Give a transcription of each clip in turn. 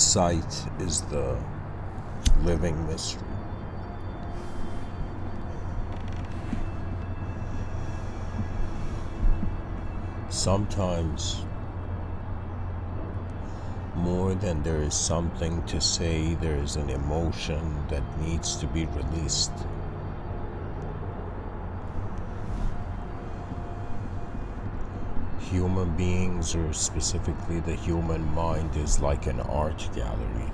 Sight is the living mystery. Sometimes, more than there is something to say, there is an emotion that needs to be released. Human beings, or specifically the human mind, is like an art gallery.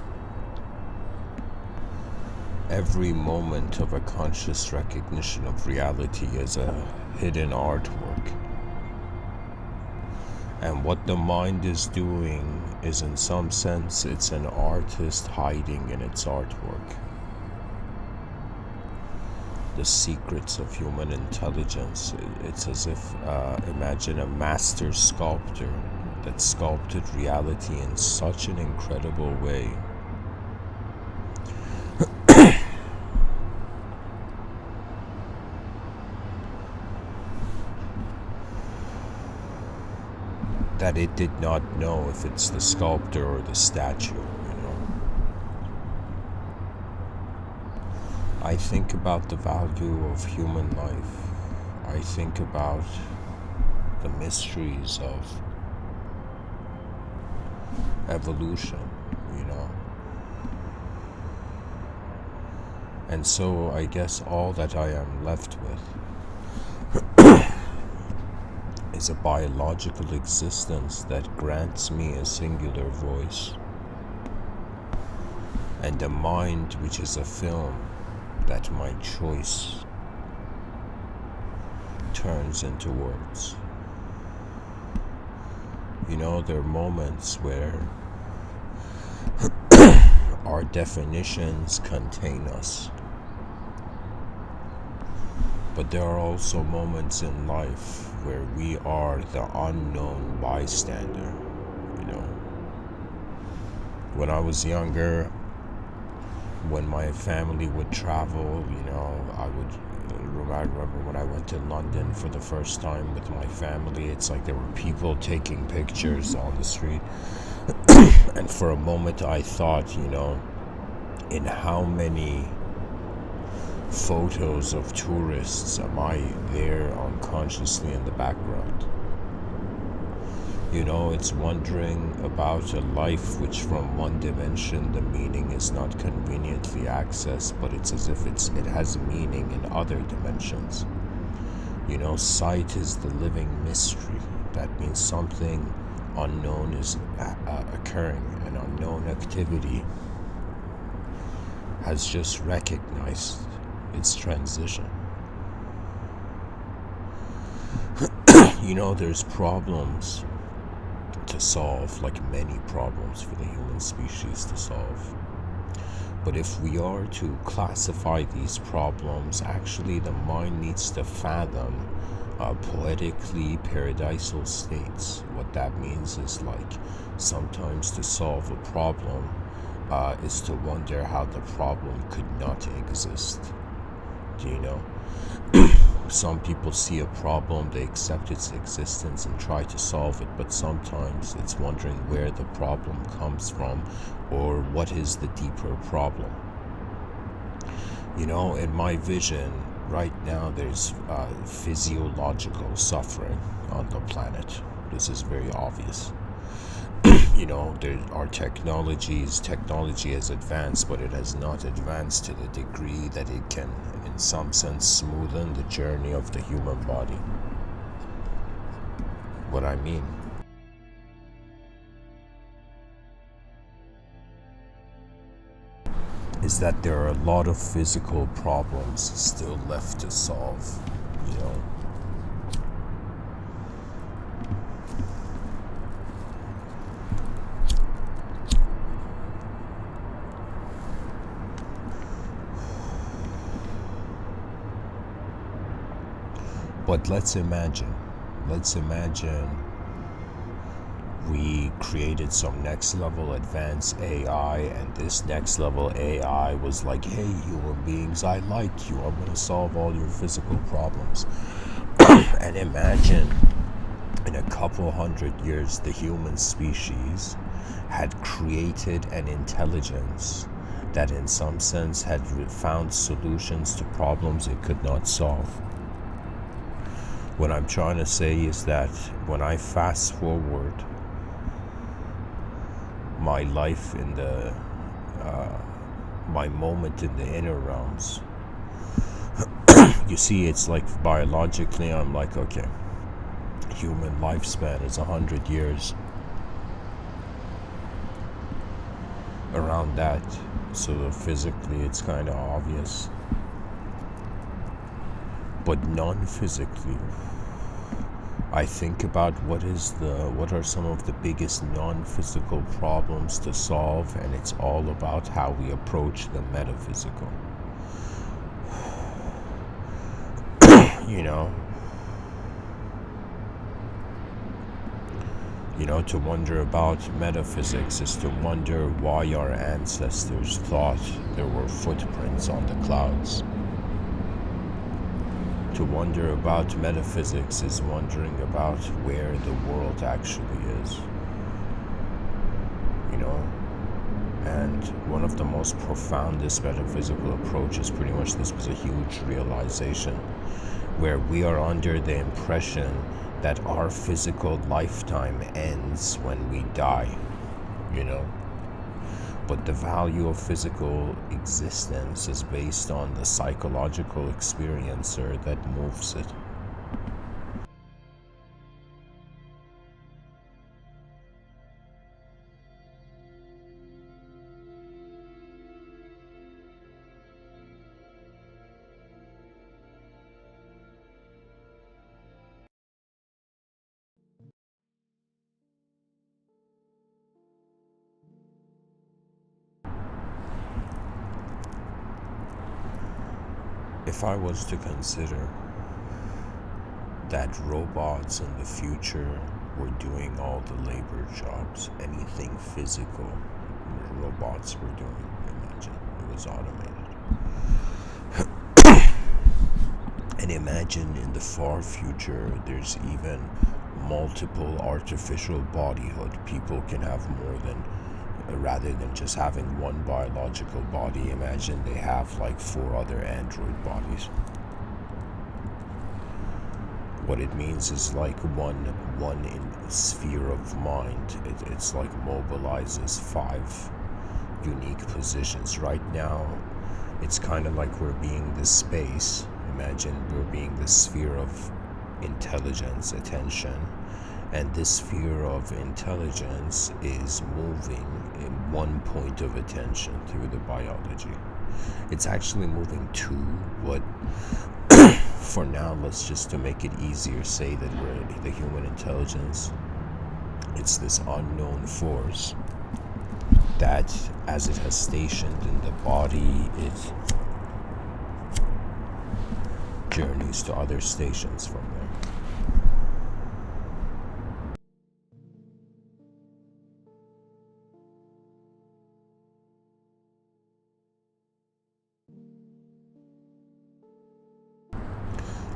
Every moment of a conscious recognition of reality is a hidden artwork. And what the mind is doing is, in some sense, it's an artist hiding in its artwork. The secrets of human intelligence. It's as if, imagine a master sculptor that sculpted reality in such an incredible way that it did not know if it's the sculptor or the statue, I think about the value of human life. I think about the mysteries of evolution, And so I guess all that I am left with is a biological existence that grants me a singular voice, and a mind which is a film that my choice turns into words. There are moments where our definitions contain us, but there are also moments in life where we are the unknown bystander. When I was younger, when my family would travel, I remember when I went to London for the first time with my family, it's like there were people taking pictures on the street. And for a moment I thought, in how many photos of tourists am I there unconsciously in the background? It's wondering about a life which from one dimension the meaning is not conveniently accessed, but it's as if it has meaning in other dimensions. Sight is the living mystery. That means something unknown is occurring. An unknown activity has just recognized its transition. There's problems to solve, like many problems for the human species to solve. But if we are to classify these problems, actually the mind needs to fathom poetically paradisal states. What that means is, like, sometimes to solve a problem is to wonder how the problem could not exist. Do you know? Some people see a problem, they accept its existence and try to solve it, but sometimes it's wondering where the problem comes from, or what is the deeper problem. In my vision, right now there's physiological suffering on the planet. This is very obvious. There are technology has advanced, but it has not advanced to the degree that it can, in some sense, smoothen the journey of the human body. What I mean is that there are a lot of physical problems still left to solve, But let's imagine we created some next level advanced AI, and this next level AI was like, hey, human beings, I like you, I'm going to solve all your physical problems. And imagine in a couple hundred years the human species had created an intelligence that in some sense had found solutions to problems it could not solve. What I'm trying to say is that when I fast forward my life in the my moment in the inner realms, you see, it's like biologically I'm like, okay, human lifespan is 100 years, around that. So physically it's kind of obvious, but non-physically I think about what are some of the biggest non-physical problems to solve, and it's all about how we approach the metaphysical. To wonder about metaphysics is to wonder why our ancestors thought there were footprints on the clouds. To wonder about metaphysics is wondering about where the world actually is. And one of the most profoundest metaphysical approaches, pretty much this was a huge realization, where we are under the impression that our physical lifetime ends when we die, But the value of physical existence is based on the psychological experiencer that moves it. If I was to consider that robots in the future were doing all the labor jobs, anything physical, robots were doing, imagine, it was automated. And imagine in the far future, there's even multiple artificial bodyhood. People can have more than, rather than just having one biological body, imagine they have like 4 other android bodies. What it means is like one in sphere of mind. It's like mobilizes 5 unique positions. Right now, it's kind of like we're being this space. Imagine we're being the sphere of intelligence, attention, and this sphere of intelligence is moving in one point of attention through the biology. It's actually moving 2, but for now, let's just, to make it easier, say that we're the human intelligence. It's this unknown force that, as it has stationed in the body, it journeys to other stations from there.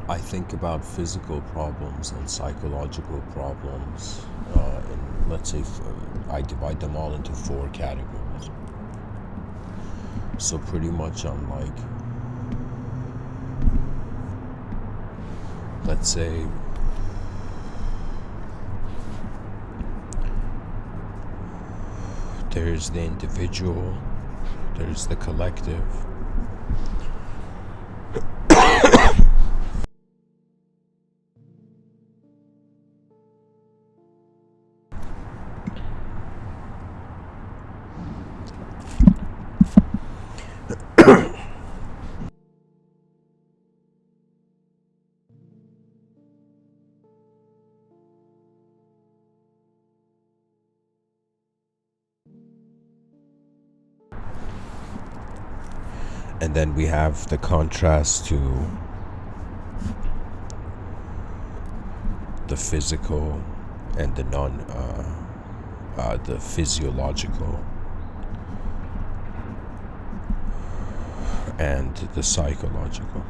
I think about physical problems and psychological problems, and let's say I divide them all into 4 categories. So pretty much I'm like, let's say there's the individual, there's the collective, and then we have the contrast to the physical and the the physiological and the psychological.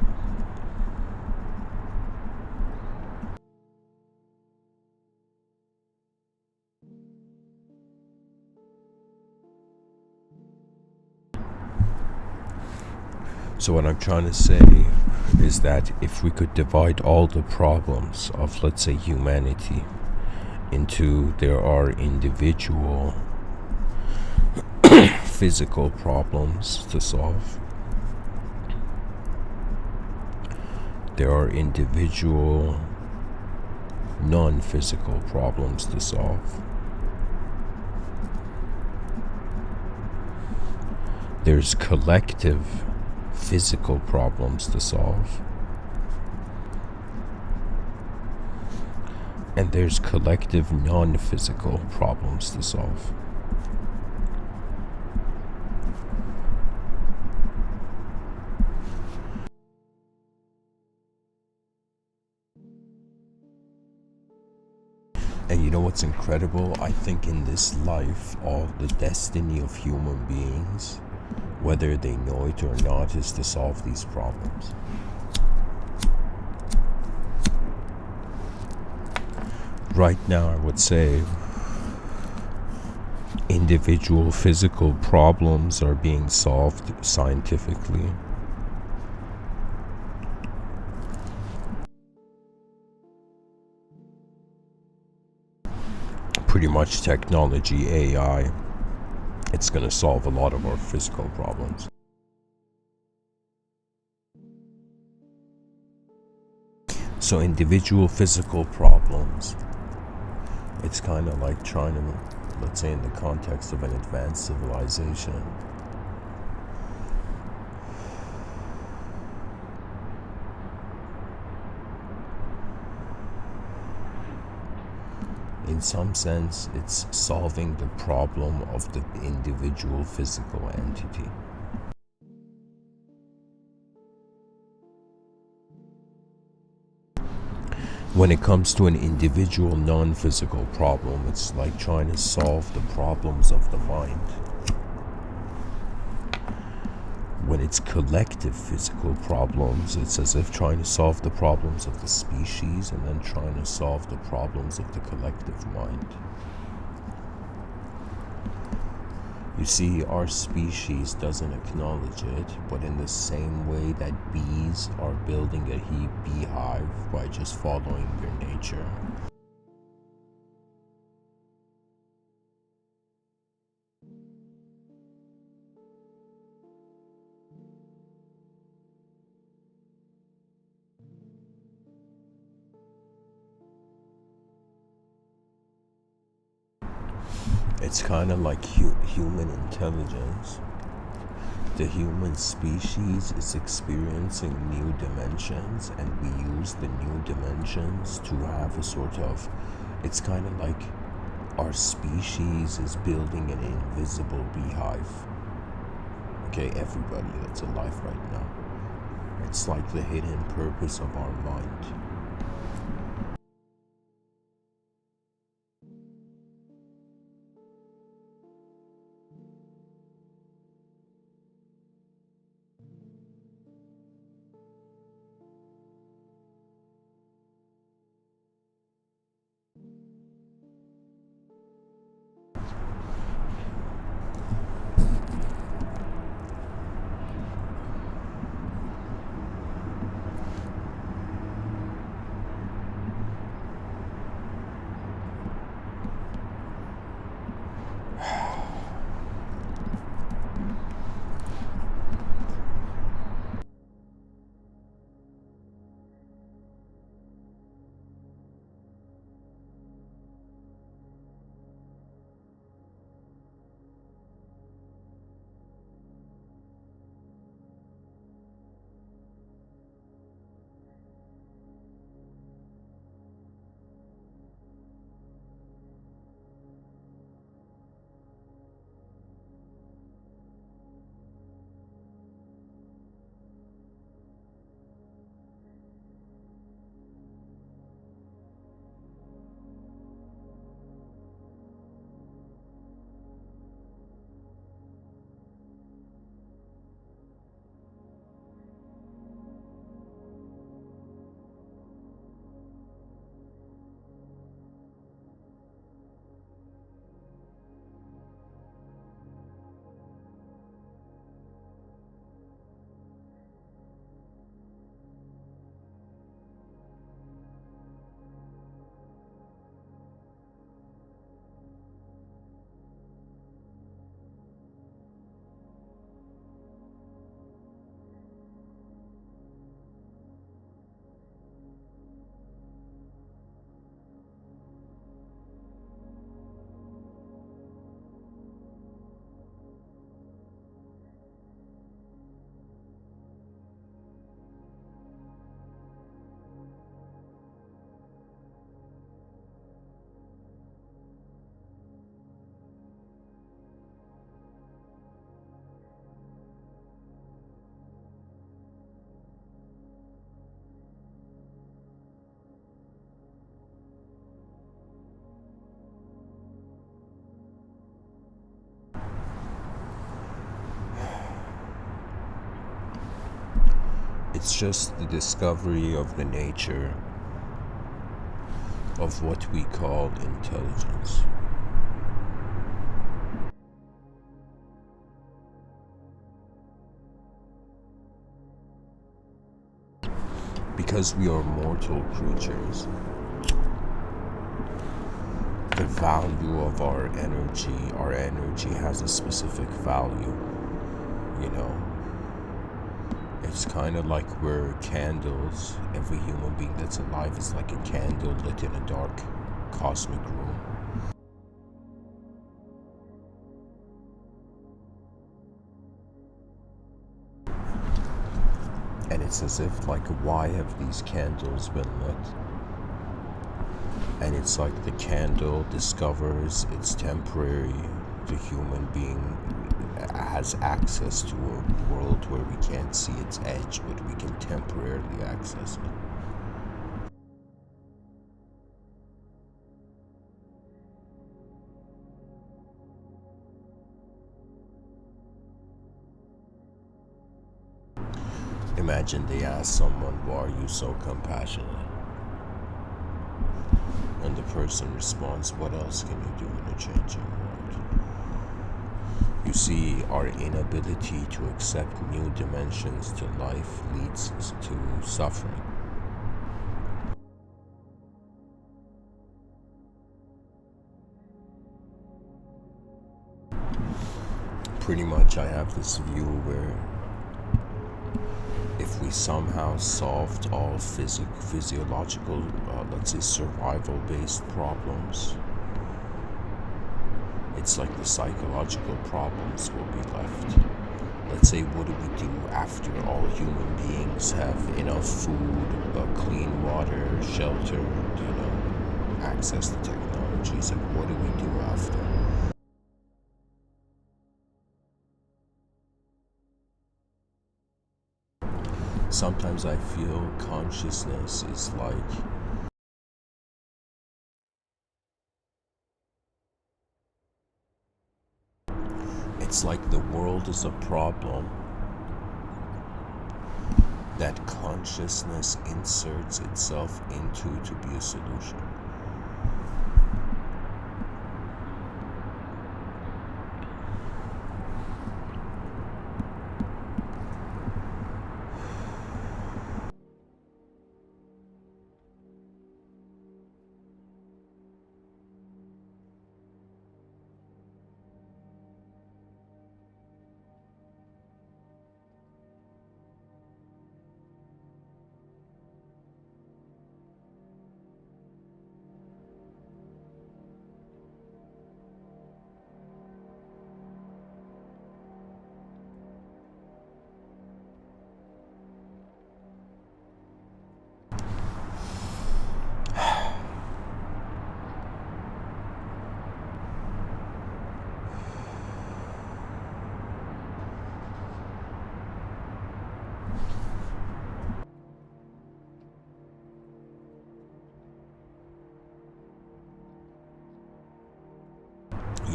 So what I'm trying to say is that if we could divide all the problems of, let's say, humanity into there are individual physical problems to solve, there are individual non-physical problems to solve, there's collective physical problems to solve, and there's collective non-physical problems to solve. And you know what's incredible? I think in this life, all the destiny of human beings, whether they know it or not, is to solve these problems. Right now, I would say individual physical problems are being solved scientifically. Pretty much technology, AI, it's going to solve a lot of our physical problems. So individual physical problems, it's kind of like trying to, let's say in the context of an advanced civilization, in some sense, it's solving the problem of the individual physical entity. When it comes to an individual non-physical problem, it's like trying to solve the problems of the mind. When it's collective physical problems, it's as if trying to solve the problems of the species and then trying to solve the problems of the collective mind. You see, our species doesn't acknowledge it, but in the same way that bees are building a beehive by just following their nature, it's kind of like human intelligence. The human species is experiencing new dimensions, and we use the new dimensions to have a sort of, it's kind of like our species is building an invisible beehive. Okay, everybody that's alive right now. It's like the hidden purpose of our mind. It's just the discovery of the nature of what we call intelligence. Because we are mortal creatures, the value of our energy has a specific value, you know. It's kind of like we're candles. Every human being that's alive is like a candle lit in a dark cosmic room. And it's as if, like, why have these candles been lit? And it's like the candle discovers it's temporary. The human being has access to a world where we can't see its edge, but we can temporarily access it. Imagine they ask someone, why are you so compassionate? And the person responds, what else can you do in a changing world? You see, our inability to accept new dimensions to life leads to suffering. Pretty much I have this view where if we somehow solved all physiological, let's say survival-based problems, it's like the psychological problems will be left. Let's say, what do we do after all human beings have enough food, clean water, shelter, access to technologies? Like, what do we do after? Sometimes I feel consciousness is like it's like the world is a problem that consciousness inserts itself into to be a solution.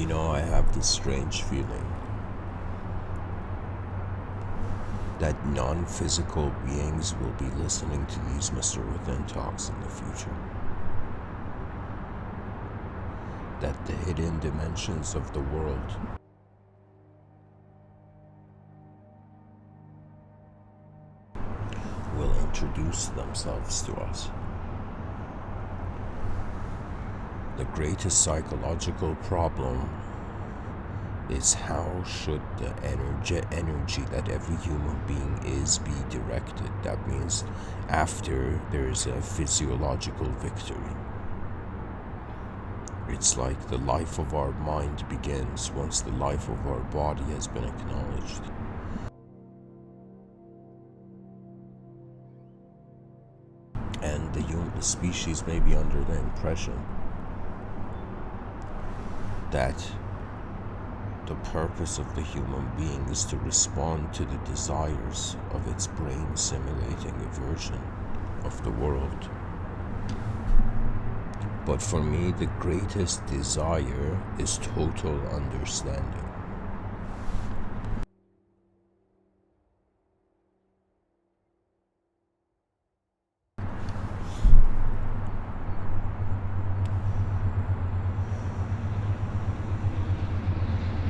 I have this strange feeling that non-physical beings will be listening to these Mr.Within talks in the future. That the hidden dimensions of the world will introduce themselves to us. The greatest psychological problem is how should the energy that every human being is be directed. That means after there is a physiological victory. It's like the life of our mind begins once the life of our body has been acknowledged. And the human species may be under the impression that the purpose of the human being is to respond to the desires of its brain, simulating a version of the world. But for me, the greatest desire is total understanding.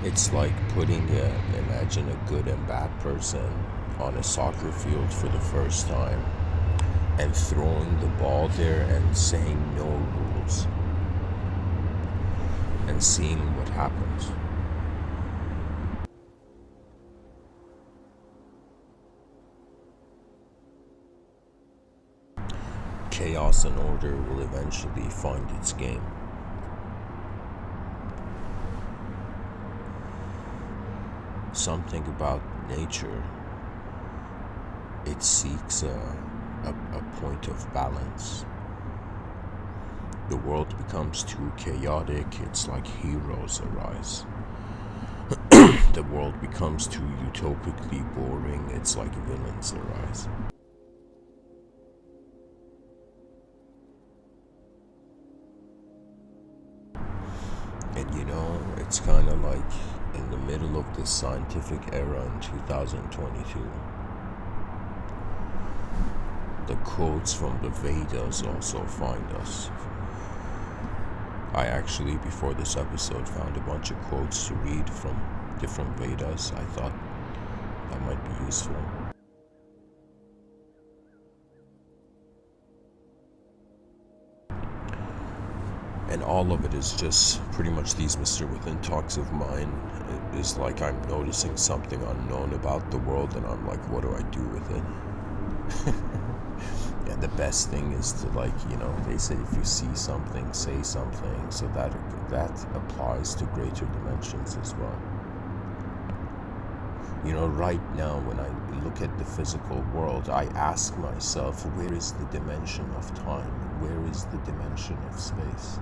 It's like imagine a good and bad person on a soccer field for the first time and throwing the ball there and saying no rules and seeing what happens. Chaos and order will eventually find its game. Something about nature, it seeks a point of balance. The world becomes too chaotic, it's like heroes arise. The world becomes too utopically boring, it's like villains arise. And it's kind of like in the middle of this scientific era in 2022. The quotes from the Vedas also find us. I actually, before this episode, found a bunch of quotes to read from different Vedas. I thought that might be useful. And all of it is just pretty much these Mr.Within talks of mine. It is like I'm noticing something unknown about the world and I'm like, what do I do with it? And the best thing is to they say if you see something, say something, so that applies to greater dimensions as well. Right now when I look at the physical world, I ask myself, where is the dimension of time? Where is the dimension of space?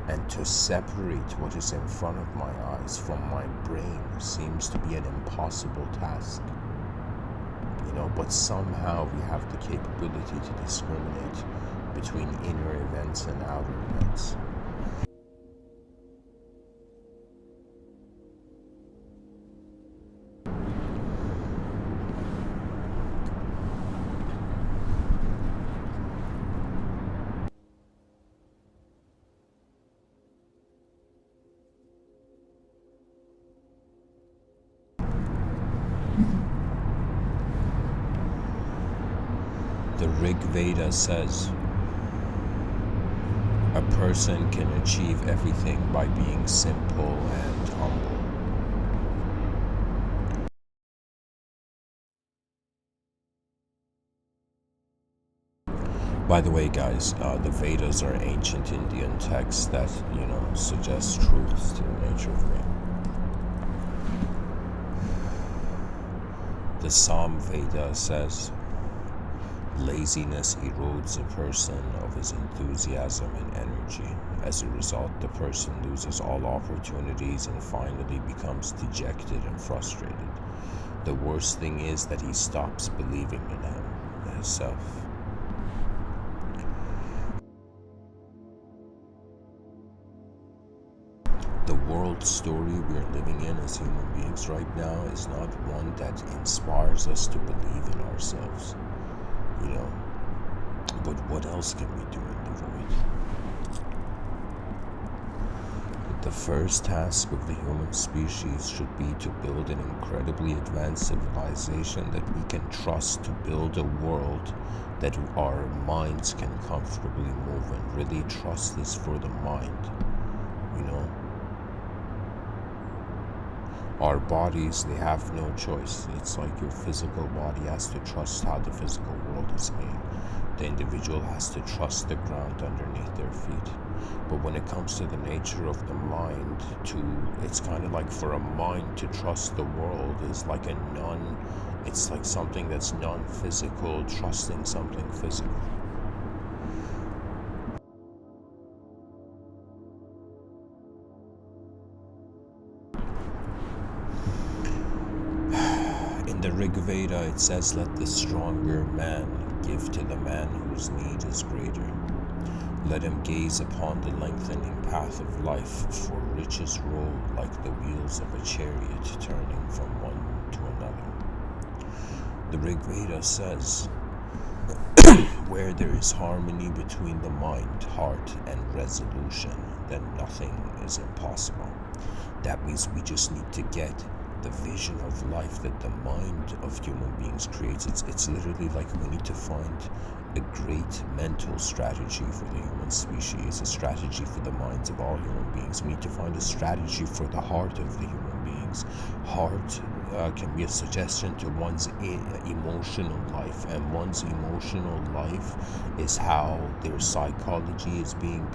And to separate what is in front of my eyes from my brain seems to be an impossible task. But somehow we have the capability to discriminate between inner events and outer events. The Rig Veda says a person can achieve everything by being simple and humble. By the way, guys, the Vedas are ancient Indian texts that, suggest truths to the nature of being. The Sam Veda says, laziness erodes a person of his enthusiasm and energy. As a result, the person loses all opportunities and finally becomes dejected and frustrated. The worst thing is that he stops believing in himself. The world story we're living in as human beings right now is not one that inspires us to believe in ourselves. But what else can we do in the void? The first task of the human species should be to build an incredibly advanced civilization that we can trust to build a world that our minds can comfortably move in. Really trust this for the mind, Our bodies, they have no choice. It's like your physical body has to trust how the physical world is made. The individual has to trust the ground underneath their feet. But when it comes to the nature of the mind, it's kind of like for a mind to trust the world is like it's like something that's non-physical, trusting something physical. In the Rig Veda, it says, let the stronger man give to the man whose need is greater. Let him gaze upon the lengthening path of life, for riches roll like the wheels of a chariot turning from one to another. The Rig Veda says, where there is harmony between the mind, heart, and resolution, then nothing is impossible. That means we just need to get the vision of life that the mind of human beings creates. It's literally like we need to find a great mental strategy for the human species, a strategy for the minds of all human beings. We need to find a strategy for the heart of the human beings. Heart can be a suggestion to one's emotional life, and one's emotional life is how their psychology is being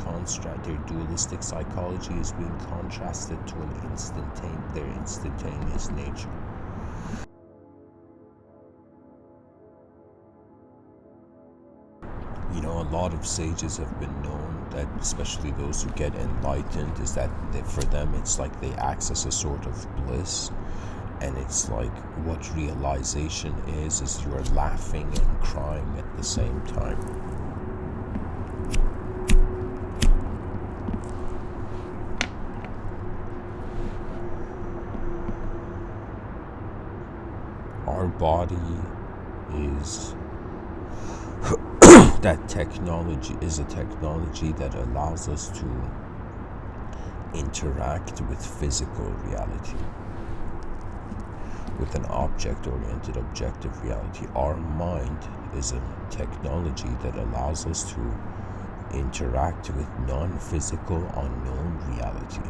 their dualistic psychology is being contrasted to their instantaneous nature. You know, a lot of sages have been known that, especially those who get enlightened, is that for them it's like they access a sort of bliss. And it's like what realization is you're laughing and crying at the same time. Our body is that technology is a technology that allows us to interact with physical reality, with an object-oriented objective reality. Our mind is a technology that allows us to interact with non-physical, unknown reality.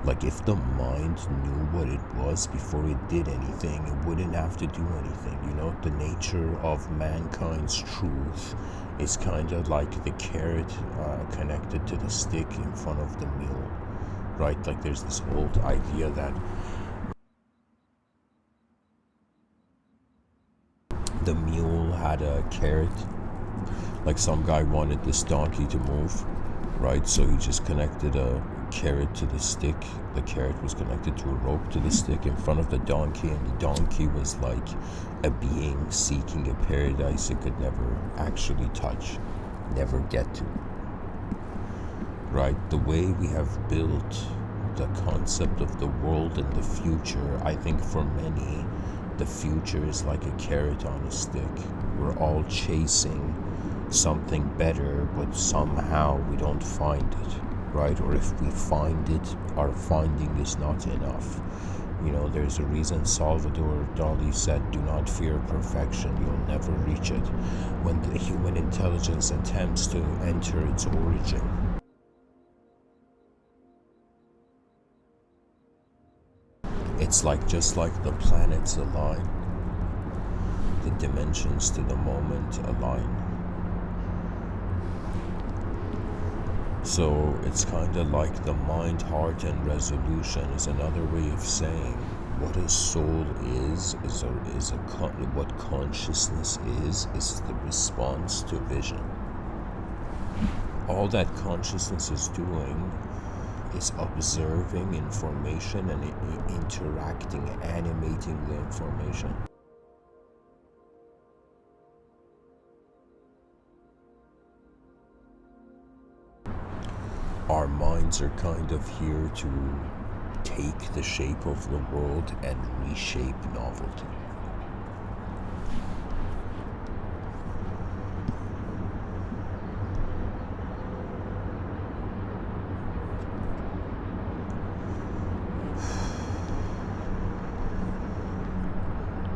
Like if the mind knew what it was before it did anything, it wouldn't have to do anything. You know, the nature of mankind's truth is kind of like the carrot connected to the stick in front of the mule, right? Like there's this old idea that the mule had a carrot. Like some guy wanted this donkey to move, right? So he just connected a carrot to the stick. The carrot was connected to a rope to the stick in front of the donkey, and the donkey was like a being seeking a paradise it could never actually touch, never get to. Right? The way we have built the concept of the world and the future, I think for many, the future is like a carrot on a stick. We're all chasing something better, but somehow we don't find it, right? Or if we find it, our finding is not enough. You know, there's a reason Salvador Dali said, "Do not fear perfection, you'll never reach it." When the human intelligence attempts to enter its origin, it's like just like the planets align, the dimensions to the moment align. So it's kind of like the mind, heart, and resolution is another way of saying what a soul is what consciousness is the response to vision. All that consciousness is doing is observing information and interacting, animating the information. Our minds are kind of here to take the shape of the world and reshape novelty.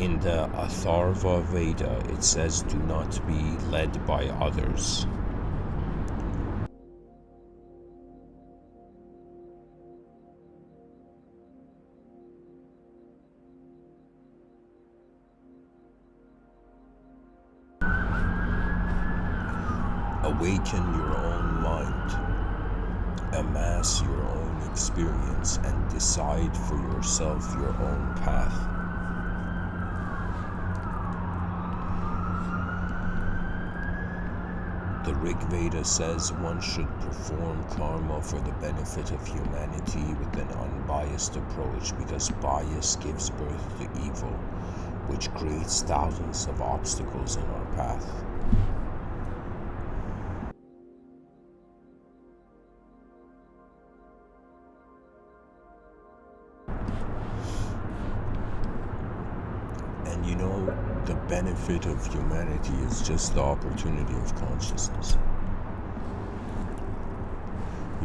In the Atharva Veda, it says, "Do not be led by others." Awaken your own mind, amass your own experience, and decide for yourself your own path. The Rig Veda says one should perform karma for the benefit of humanity with an unbiased approach, because bias gives birth to evil, which creates thousands of obstacles in our path. And you know, the benefit of humanity is just the opportunity of consciousness.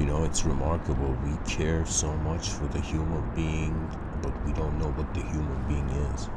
It's remarkable. We care so much for the human being, but we don't know what the human being is.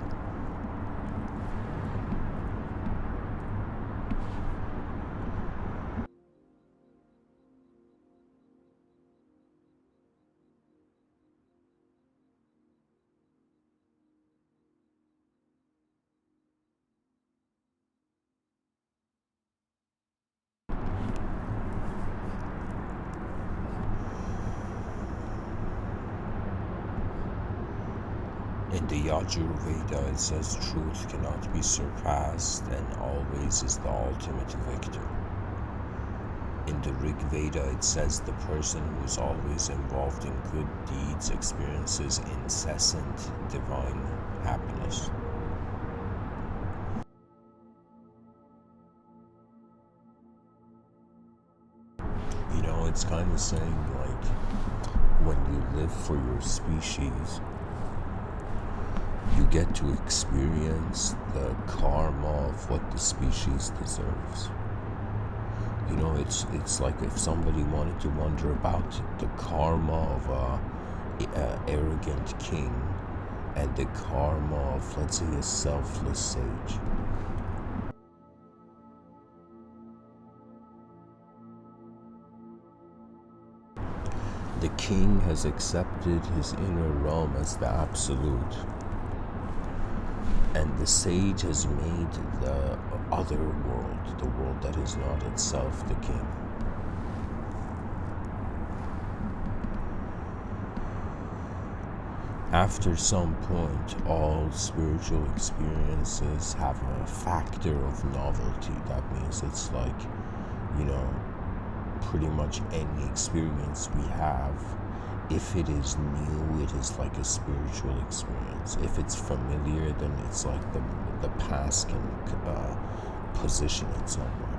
In the Yajurveda, it says truth cannot be surpassed and always is the ultimate victor. In the Rig Veda, it says the person who is always involved in good deeds experiences incessant divine happiness. It's kind of saying, like, when you live for your species, you get to experience the karma of what the species deserves. It's like if somebody wanted to wonder about the karma of a arrogant king and the karma of, let's say, a selfless sage. The king has accepted his inner realm as the absolute, and the sage has made the other world, the world that is not itself, the king. After some point, all spiritual experiences have a factor of novelty. That means it's like, pretty much any experience we have, if it is new, it is like a spiritual experience. If it's familiar, then it's like the past can position it somewhere.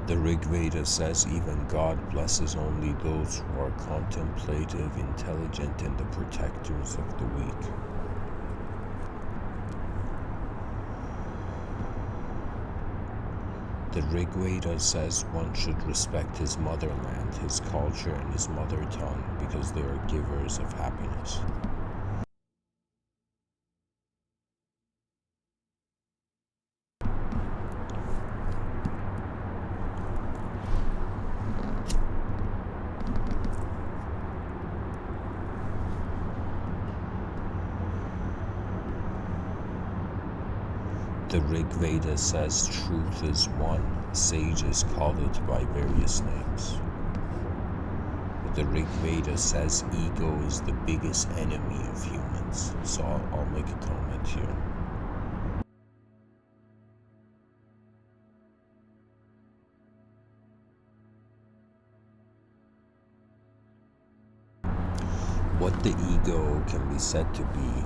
The Rig Veda says even God blesses only those who are contemplative, intelligent, and the protectors of the weak. The Rig Veda says one should respect his motherland, his culture, and his mother tongue because they are givers of happiness. The Rig Veda says truth is one. Sages call it by various names. The Rig Veda says ego is the biggest enemy of humans. So I'll make a comment here. What the ego can be said to be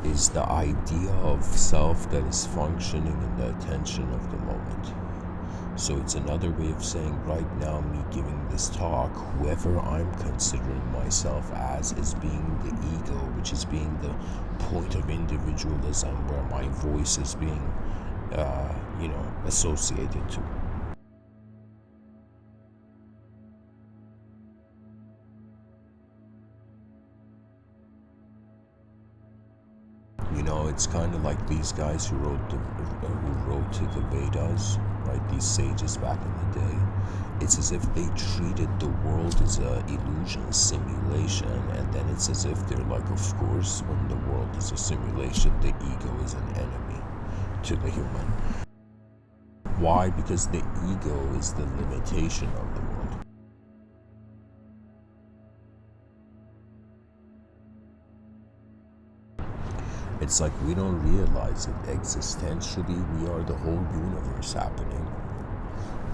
is the idea of self that is functioning in the attention of the moment. So it's another way of saying right now, me giving this talk, whoever I'm considering myself as is being the ego, which is being the point of individualism where my voice is being, associated to. It's kind of like these guys who wrote to the Vedas, right? These sages back in the day. It's as if they treated the world as an illusion, simulation, and then it's as if they're like, of course, when the world is a simulation, the ego is an enemy to the human. Why? Because the ego is the limitation of the world. It's like we don't realize it. Existentially, we are the whole universe happening.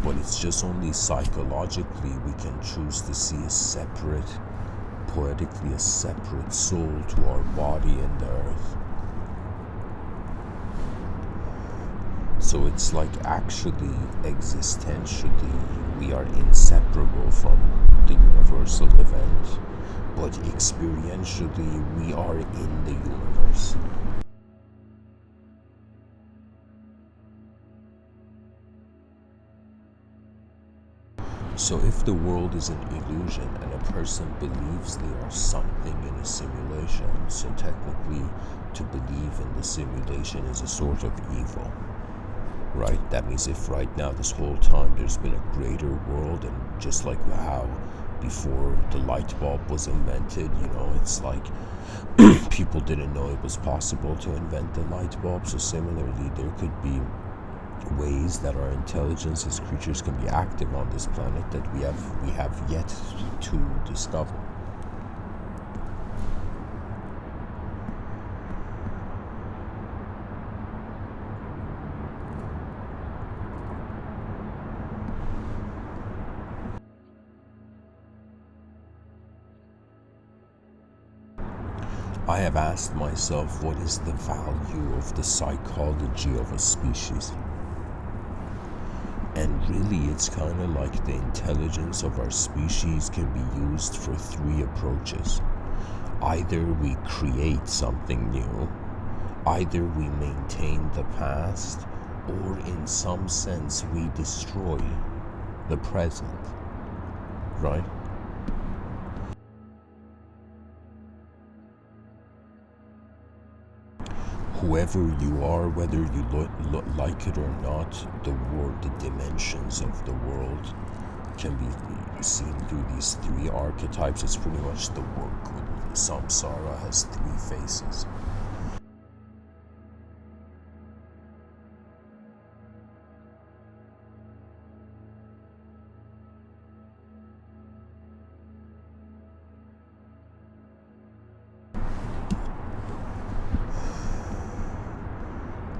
But it's just only psychologically we can choose to see a separate poetically a separate soul to our body in the earth. So it's like actually, existentially, we are inseparable from the universal event, but experientially, we are in the universe. So if the world is an illusion and a person believes they are something in a simulation, so technically to believe in the simulation is a sort of evil, right? That means if right now, this whole time, there's been a greater world, and just like how before the light bulb was invented, it's like people didn't know it was possible to invent the light bulb. So similarly, there could be ways that our intelligence as creatures can be active on this planet that we have yet to discover. I have asked myself, what is the value of the psychology of a species? And really, it's kind of like the intelligence of our species can be used for three approaches. Either we create something new, either we maintain the past, or in some sense we destroy the present, right? Whoever you are, whether you like it or not, the dimensions of the world can be seen through these three archetypes. It's pretty much the work. Samsara has three faces.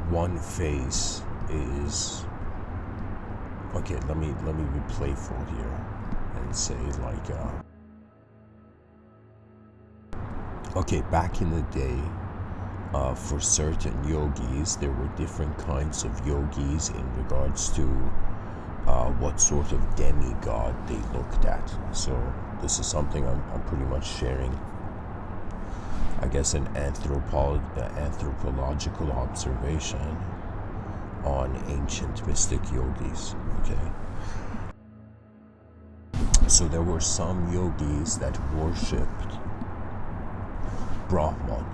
One face is, okay, let me be playful here and say okay, back in the day, for certain yogis, there were different kinds of yogis in regards to what sort of demigod they looked at. So this is something I'm pretty much sharing, I guess, an anthropological observation on ancient mystic yogis. Okay, so there were some yogis that worshipped Brahman,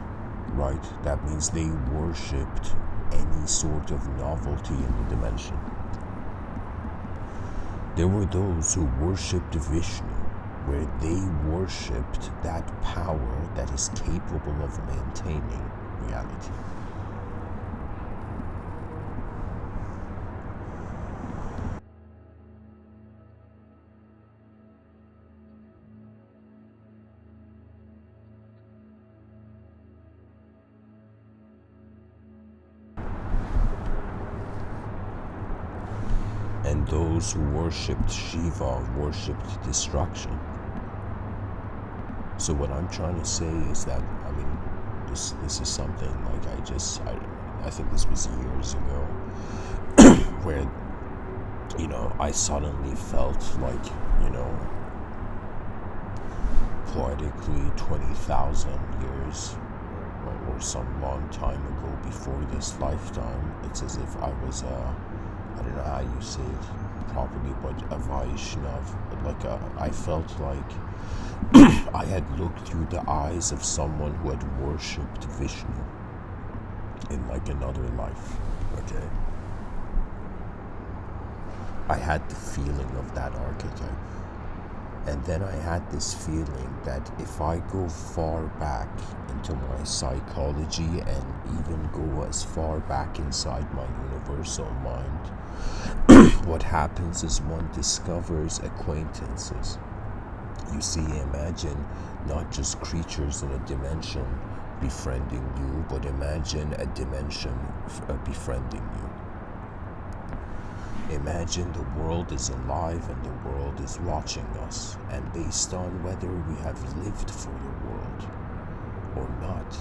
right? That means they worshipped any sort of novelty in the dimension. There were those who worshipped Vishnu, where they worshipped that power that is capable of maintaining reality. And those who worshipped Shiva worshipped destruction. So what I'm trying to say is that, I mean, this is something like I think this was years ago, where, I suddenly felt like, poetically 20,000 years or some long time ago before this lifetime, it's as if I was I don't know how you say it properly, but a Vaishnav. I felt like I had looked through the eyes of someone who had worshipped Vishnu in another life. Okay, I had the feeling of that archetype, and then I had this feeling that if I go far back into my psychology and even go as far back inside my universal mind, what happens is one discovers acquaintances. You see, imagine not just creatures in a dimension befriending you, but imagine a dimension befriending you. Imagine the world is alive and the world is watching us, and based on whether we have lived for the world or not,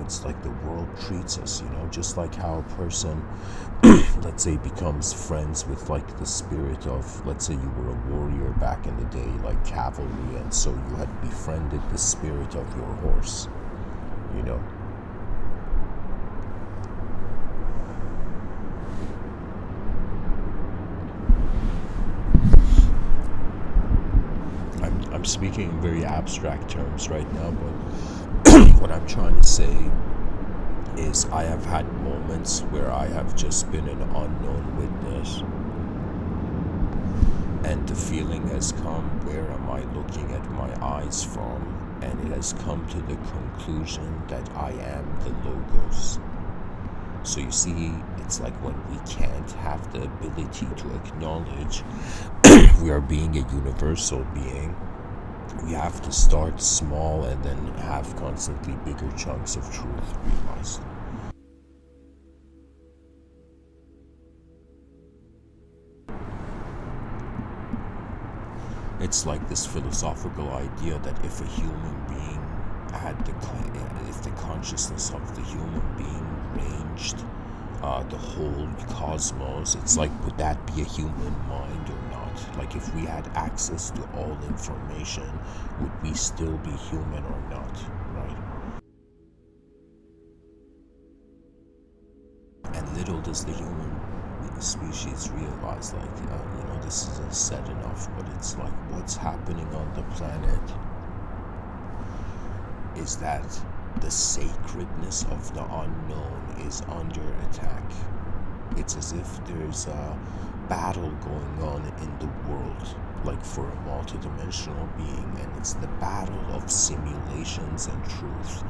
it's like the world treats us, just like how a person, let's say, becomes friends with like the spirit of, let's say you were a warrior back in the day, like cavalry, and so you had befriended the spirit of your horse, I'm speaking in very abstract terms right now, but what I'm trying to say is I have had moments where I have just been an unknown witness, and the feeling has come, where am I looking at my eyes from? And it has come to the conclusion that I am the Logos. So you see, it's like when we can't have the ability to acknowledge we are being a universal being, we have to start small and then have constantly bigger chunks of truth realized. It's like this philosophical idea that if a human being had if the consciousness of the human being ranged the whole cosmos, it's like, would that be a human mind or not? Like, if we had access to all information, would we still be human or not, right? And little does the human species realize, like, this isn't said enough, but it's like what's happening on the planet is that the sacredness of the unknown is under attack. It's as if there's a battle going on in the world, like for a multidimensional being, and it's the battle of simulations and truth.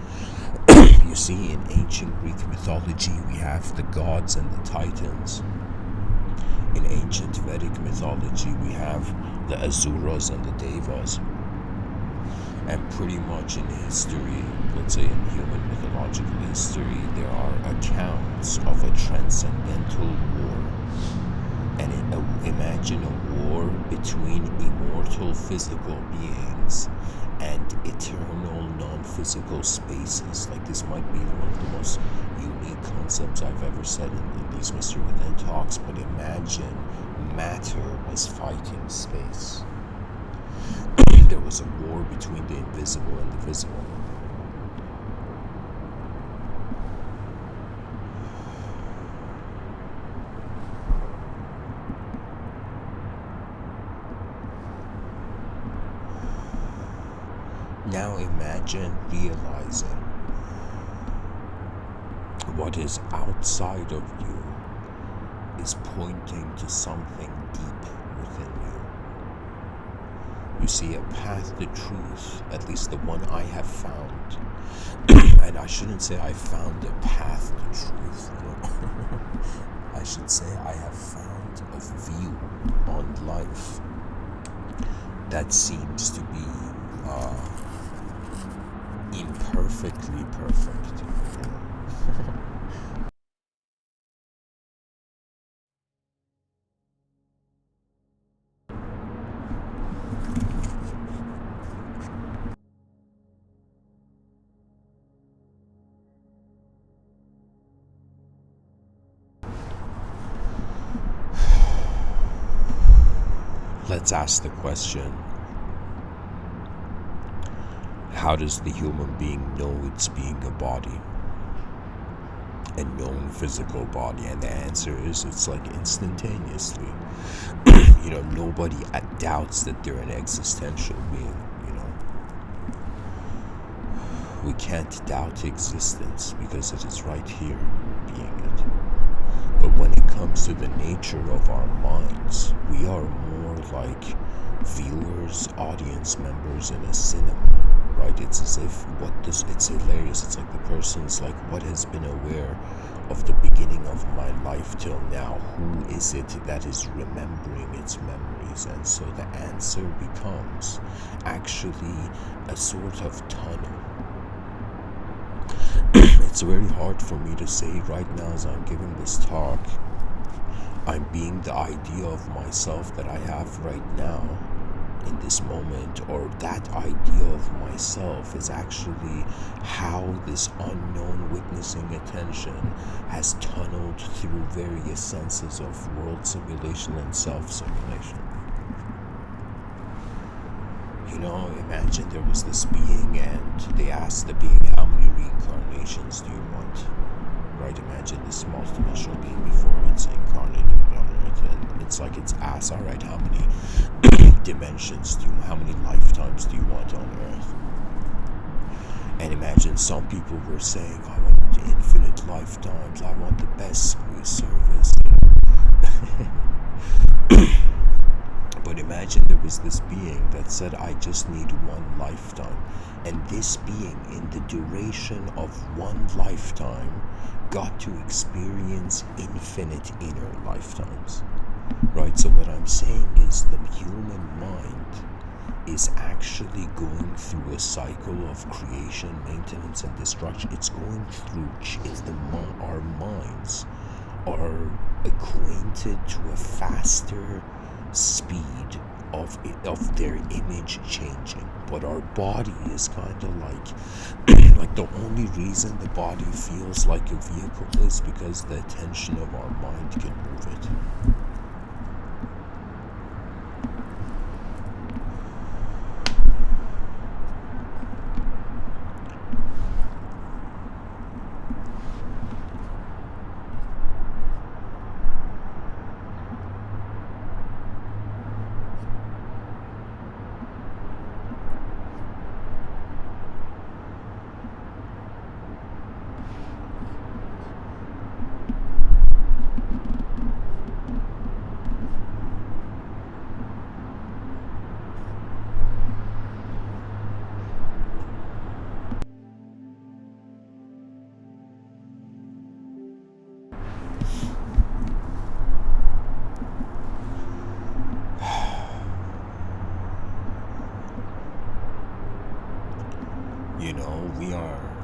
You see, in ancient Greek mythology, we have the gods and the titans. In ancient Vedic mythology, we have the Asuras and the Devas. And pretty much in history, let's say in human mythological history, there are accounts of a transcendental war. And imagine a war between immortal physical beings and eternal non-physical spaces. Like, this might be one of the most unique concepts I've ever said in these Mr.Within talks, but imagine matter was fighting space. There was a war between the invisible and the visible. Now imagine realizing what is outside of you is pointing to something deep within you. You see, a path to truth, at least the one I have found, and I shouldn't say I found a path to truth, I should say I have found a view on life that seems to be imperfectly perfect. Let's ask the question, how does the human being know it's being a body? A known physical body? And the answer is, it's like instantaneously. Nobody doubts that they're an existential being, We can't doubt existence because it is right here, being it. But when it comes to the nature of our minds, we are more like viewers, audience members in a cinema, right? It's as if it's hilarious. It's like the person's like, what has been aware of the beginning of my life till now? Who is it that is remembering its memories? And so the answer becomes actually a sort of tunnel. It's very hard for me to say right now as I'm giving this talk, I'm being the idea of myself that I have right now in this moment, or that idea of myself is actually how this unknown witnessing attention has tunneled through various senses of world simulation and self-simulation. Imagine there was this being and they asked the being, how many reincarnations do you want? Right? Imagine this multidimensional being before it's incarnated on Earth, and it's like it's asked, all right, how many dimensions how many lifetimes do you want on Earth? And imagine some people were saying, I want infinite lifetimes, I want the best service. But imagine there was this being that said, I just need one lifetime. And this being, in the duration of one lifetime, got to experience infinite inner lifetimes. Right? So what I'm saying is the human mind is actually going through a cycle of creation, maintenance, and destruction. It's going through, our minds are acquainted to a faster speed of their image changing, but our body is kind of like the only reason the body feels like a vehicle is because the attention of our mind can move it.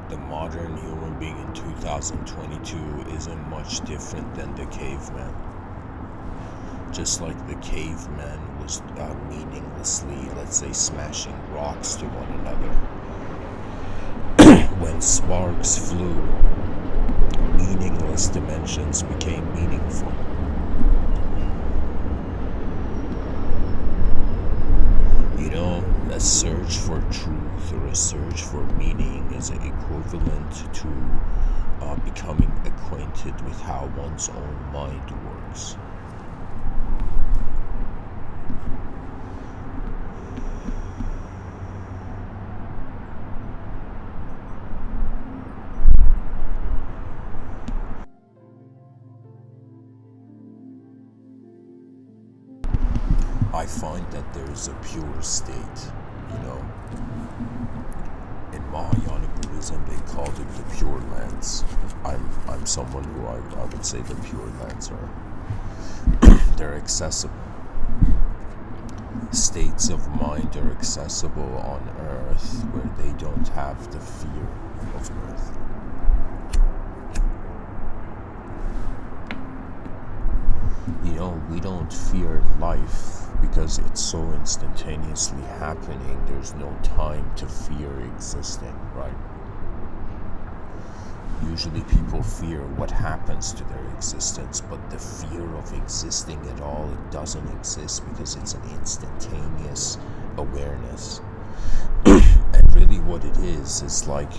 The modern human being in 2022 isn't much different than the caveman. Just like the caveman was meaninglessly, let's say, smashing rocks to one another. When sparks flew, meaningless dimensions became meaningful. A search for truth or a search for meaning is equivalent to becoming acquainted with how one's own mind works. I find that there's a pure state, In Mahayana Buddhism, they called it the Pure Lands. I'm someone who I would say the Pure Lands are. They're accessible. States of mind are accessible on Earth where they don't have the fear of Earth. We don't fear life because it's so instantaneously happening. There's no time to fear existing, right? Usually people fear what happens to their existence, but the fear of existing at all, it doesn't exist because it's an instantaneous awareness. And really what it is like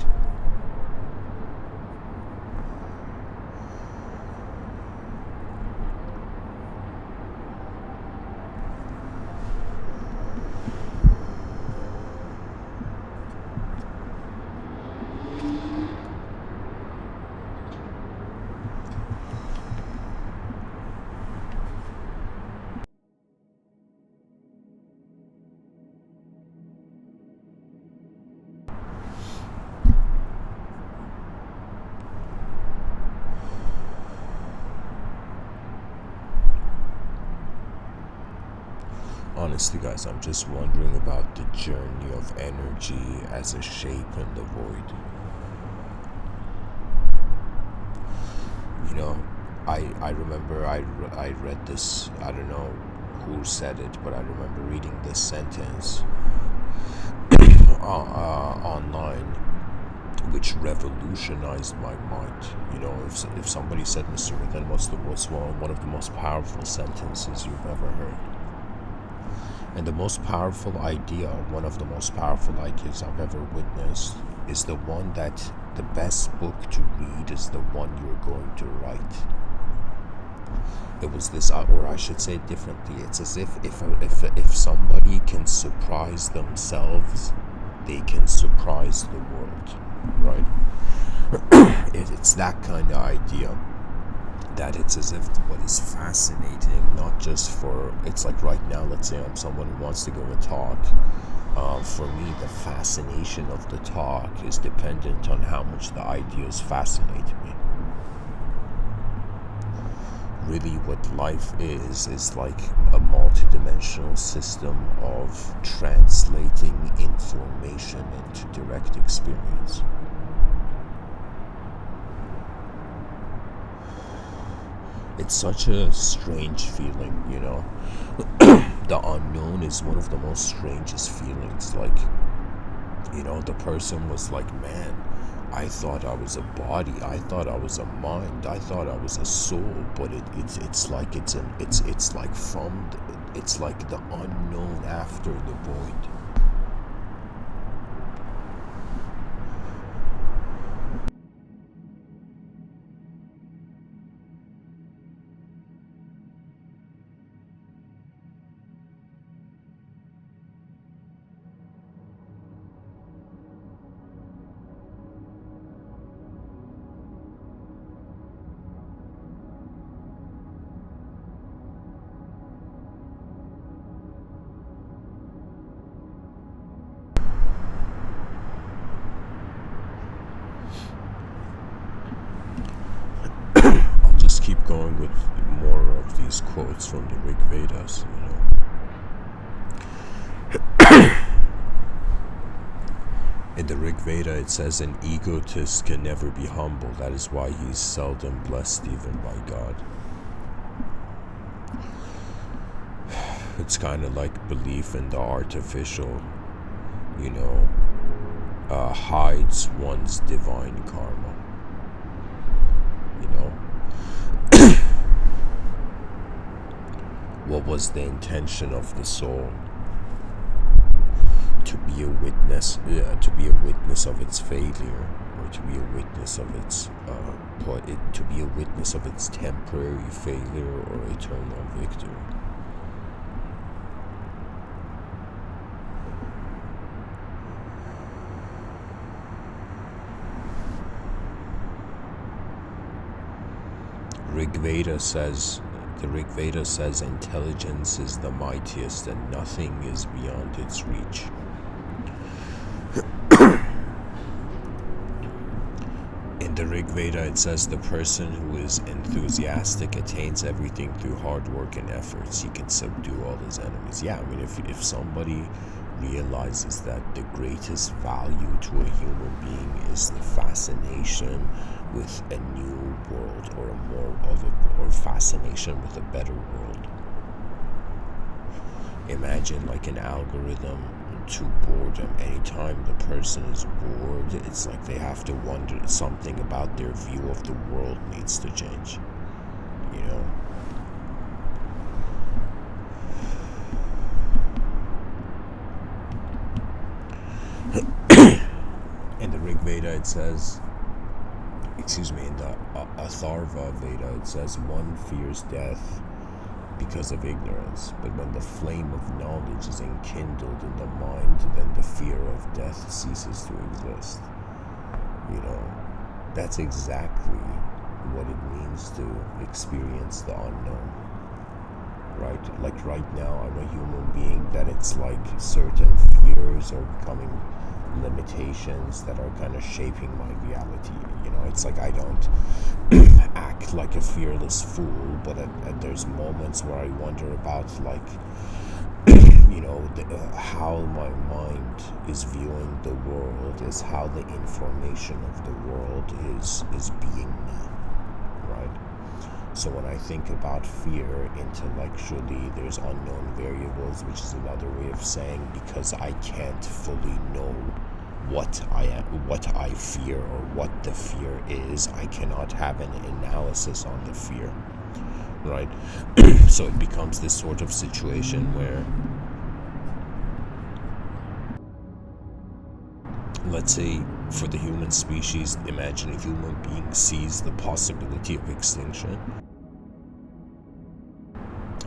honestly, guys, I'm just wondering about the journey of energy as a shape in the void. I remember I read this, I don't know who said it, but I remember reading this sentence online, which revolutionized my mind. You know, if somebody said Mr. Within was one of the most powerful sentences you've ever heard. And the most powerful idea, one of the most powerful ideas I've ever witnessed, is the one that the best book to read is the one you're going to write. It was this, or I should say it differently. It's as if somebody can surprise themselves, they can surprise the world, right? It's that kind of idea. That it's as if what is fascinating, not just for, it's like right now, let's say I'm someone who wants to go and talk. For me, the fascination of the talk is dependent on how much the ideas fascinate me. Really, what life is like a multidimensional system of translating information into direct experience. It's such a strange feeling, you know. The unknown is one of the most strangest feelings. Like, you know, the person was like, man, I thought I was a body, I thought I was a mind, I thought I was a soul, but it's like the unknown after the void. I'll just keep going with more of these quotes from the Rig Vedas, you know. In the Rig Veda, it says an egotist can never be humble. That is why he's seldom blessed even by God. It's kind of like belief in the artificial, you know, hides one's divine karma. You know? What was the intention of the soul? To be a witness of its failure, or to be a witness of its to be a witness of its temporary failure or eternal victory. The Rig Veda says intelligence is the mightiest and nothing is beyond its reach. In the Rig Veda, it says the person who is enthusiastic attains everything through hard work and efforts. He can subdue all his enemies. Yeah, I mean, if somebody realizes that the greatest value to a human being is the fascination with a new world, or fascination with a better world. Imagine like an algorithm to boredom. Anytime the person is bored, it's like they have to wonder, something about their view of the world needs to change, you know. In the Rig Veda, it says, in the Atharva Veda, it says one fears death because of ignorance, but when the flame of knowledge is enkindled in the mind, then the fear of death ceases to exist. You know, that's exactly what it means to experience the unknown, right? Like right now, I'm a human being that it's like certain fears are becoming limitations that are kind of shaping my reality. You know, it's like I don't act like a fearless fool, but there's moments where I wonder about, like, you know, how my mind is viewing the world, is how the information of the world is being me, right? So when I think about fear intellectually, there's unknown variables, which is another way of saying because I can't fully know what I fear or what the fear is, I cannot have an analysis on the fear, right? So it becomes this sort of situation where, let's say, for the human species, imagine a human being sees the possibility of extinction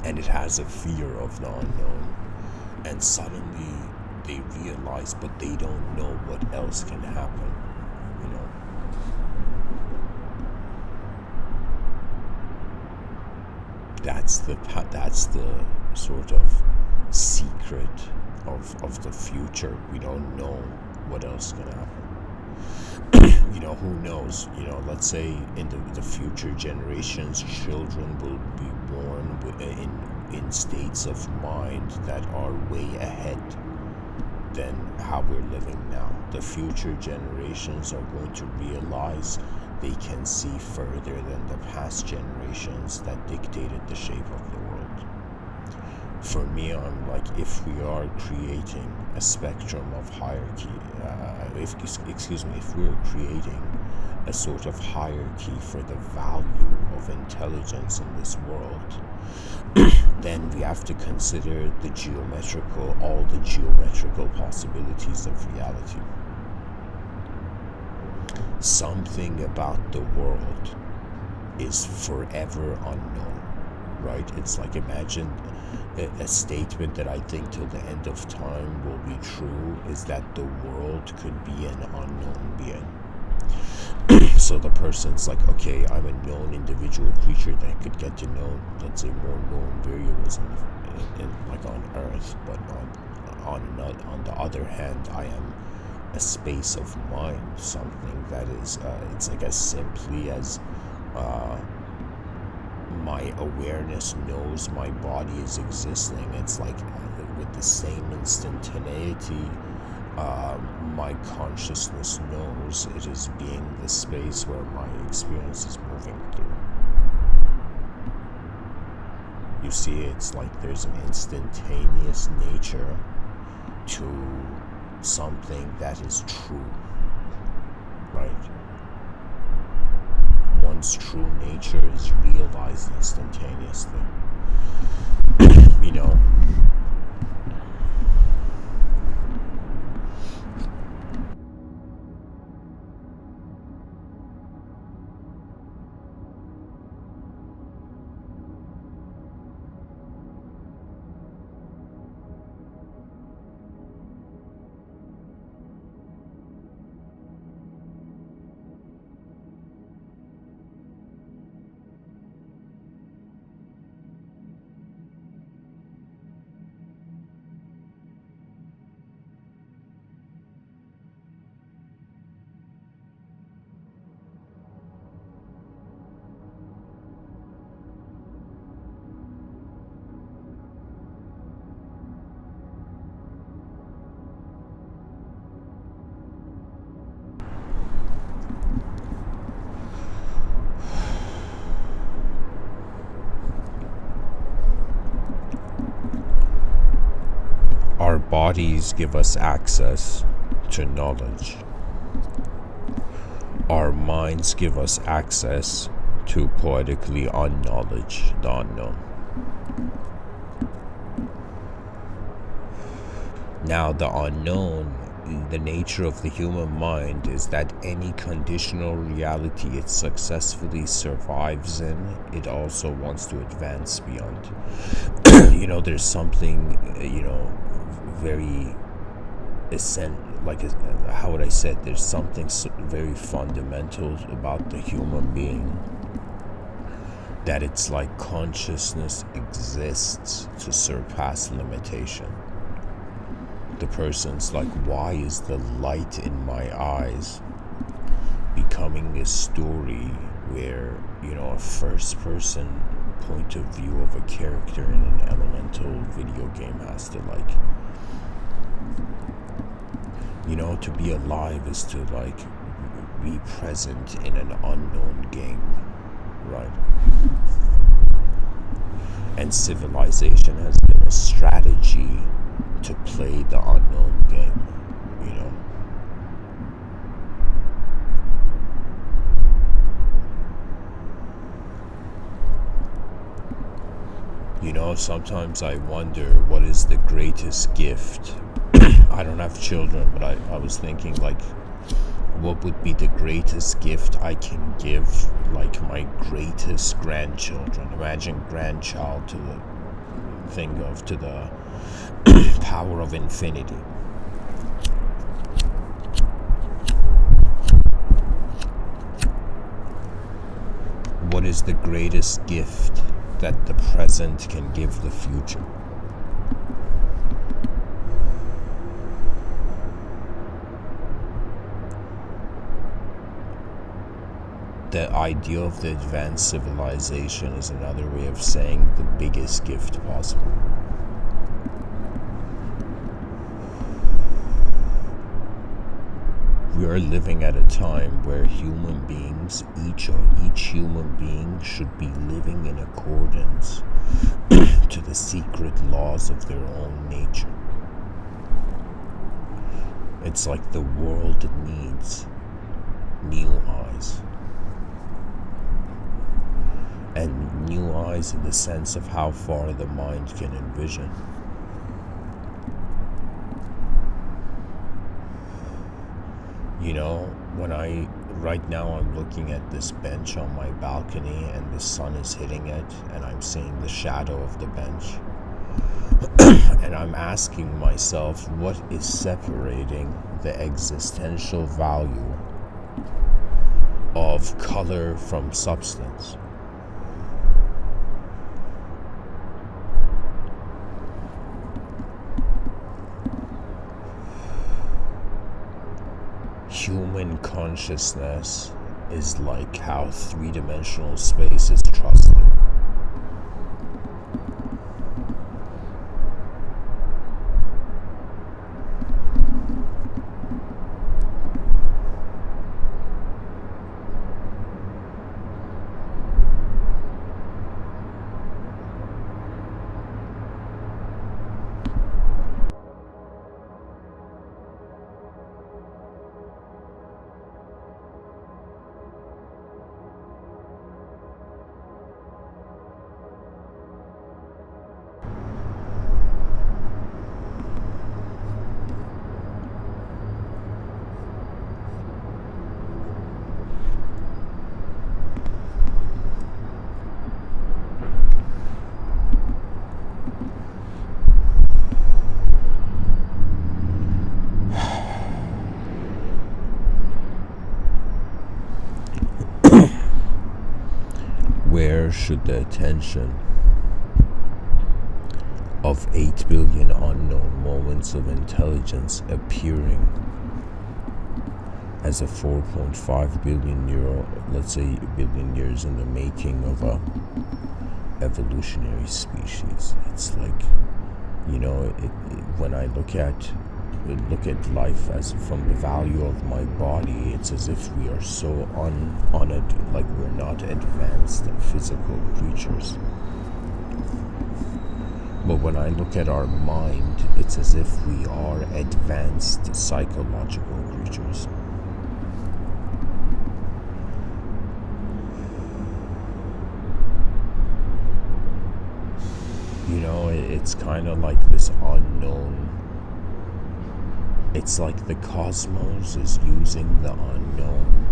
and it has a fear of the unknown, and suddenly they realize, but they don't know what else can happen, you know. That's the sort of secret of the future. We don't know what else can happen. You know, who knows? You know, let's say in the future generations, children will be born in states of mind that are way ahead than how we're living now. The future generations are going to realize they can see further than the past generations that dictated the shape of the world. For me, I'm like, if we are creating a spectrum of hierarchy, if we're creating a sort of hierarchy for the value of intelligence in this world, then we have to consider all the geometrical possibilities of reality. Something about the world is forever unknown, right? It's like, imagine a statement that I think till the end of time will be true is that the world could be an unknown being. So the person's like, okay, I'm a known individual creature that could get to know, let's say, more known variables in like on Earth, but on the other hand, I am a space of mind, something that is, it's like as simply as my awareness knows my body is existing. It's like with the same instantaneity, my consciousness knows it is being the space where my experience is moving through. You see, it's like there's an instantaneous nature to something that is true, right? One's true nature is realized instantaneously. You know, our bodies give us access to knowledge. Our minds give us access to poetically unknowledge, the unknown. Now, the unknown, the nature of the human mind is that any conditional reality it successfully survives in, it also wants to advance beyond. You know, there's something, you know, very how would I say it? There's something very fundamental about the human being, that it's like consciousness exists to surpass limitation. The person's like, why is the light in my eyes becoming a story where, you know, a first person point of view of a character in an elemental video game has to, like, you know, to be alive is to, like, be present in an unknown game, right? And civilization has been a strategy to play the unknown game, you know? You know, sometimes I wonder what is the greatest gift. I don't have children, but I was thinking, like, what would be the greatest gift I can give, like, my greatest grandchildren? Imagine grandchild to the power of infinity. What is the greatest gift that the present can give the future? The idea of the advanced civilization is another way of saying the biggest gift possible. We are living at a time where human beings, each human being should be living in accordance to the secret laws of their own nature. It's like the world needs new eyes. And new eyes in the sense of how far the mind can envision. You know, right now I'm looking at this bench on my balcony and the sun is hitting it and I'm seeing the shadow of the bench. And I'm asking myself, what is separating the existential value of color from substance? Human consciousness is like how three-dimensional space is trusted. Where should the attention of 8 billion unknown moments of intelligence appearing as a 4.5 billion billion years in the making of a evolutionary species? It's like, you know, when I look at life as from the value of my body, it's as if we are so like we're not advanced physical creatures. But when I look at our mind, it's as if we are advanced psychological creatures. You know, it's kind of like this unknown. It's like the cosmos is using the unknown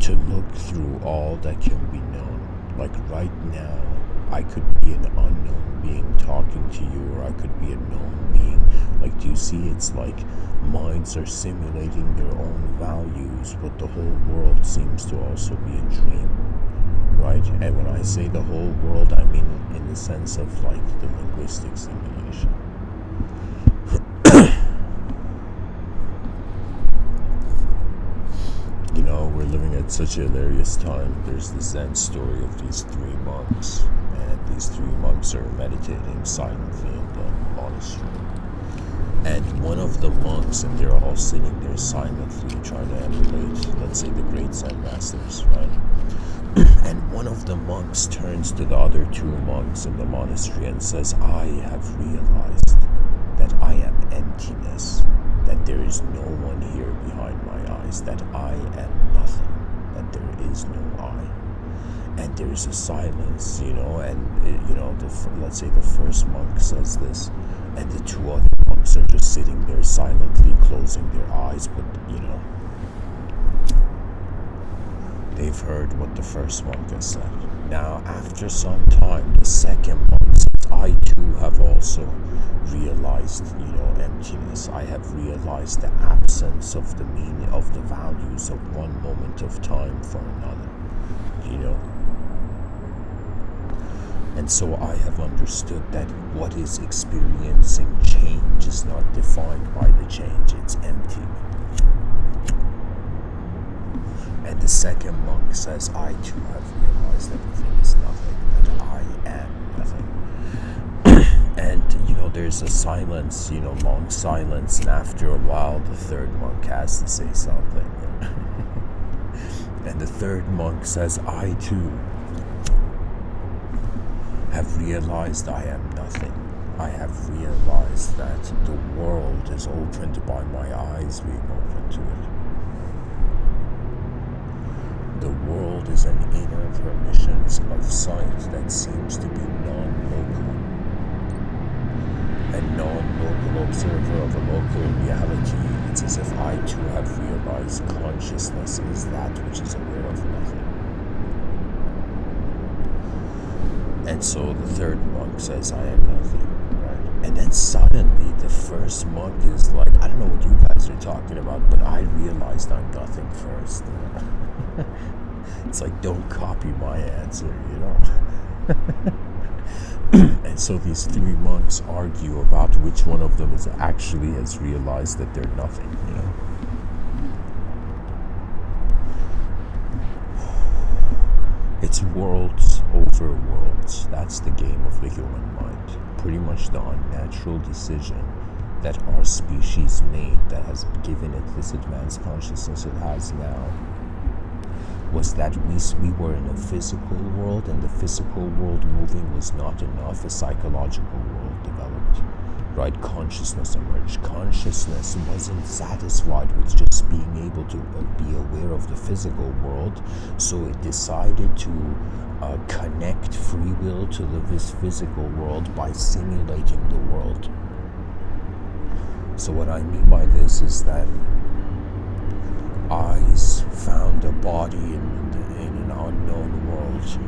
to look through all that can be known. Like right now, I could be an unknown being talking to you, or I could be a known being. Like, do you see? It's like minds are simulating their own values, but the whole world seems to also be a dream, right? And when I say the whole world, I mean in the sense of like the linguistic simulation. You know, we're living at such a hilarious time. There's the Zen story of these 3 monks, and these 3 monks are meditating silently in the monastery. And one of the monks, and they're all sitting there silently trying to emulate, let's say, the great Zen masters, right? And one of the monks turns to the other two monks in the monastery and says, I have realized that I am emptiness, that there is no one here behind my eyes, that I am nothing, that there is no I. And there's a silence, let's say the first monk says this, and the two other monks are just sitting there silently closing their eyes, but they've heard what the first monk has said. Now, after some time, the second monk says, I too have also realized, emptiness. I have realized the absence of the meaning of the values of one moment of time for another, And so I have understood that what is experiencing change is not defined by the change, it's empty. And the second monk says, I too have realized everything is nothing, that I am nothing. And, there's a silence, long silence, and after a while the third monk has to say something. And the third monk says, I too have realized I am nothing. I have realized that the world is opened by my eyes being open to it. The world is an inner permissions of sight that seems to be non-local. A non-local observer of a local reality, it's as if I too have realized consciousness is that which is aware of nothing. And so the third monk says, I am nothing, right? And then suddenly the first monk is like, I don't know what you guys are talking about, but I realized I'm nothing first. It's like, don't copy my answer, And so these three monks argue about which one of them is actually has realized that they're nothing, It's worlds over worlds. That's the game of the human mind. Pretty much the unnatural decision that our species made that has given it this advanced consciousness it has now was that we were in a physical world, and the physical world moving was not enough. A psychological world developed, right? Consciousness emerged. Consciousness wasn't satisfied with just being able to be aware of the physical world, so it decided to connect free will to this physical world by simulating the world. So what I mean by this is that eyes found a body in an unknown world,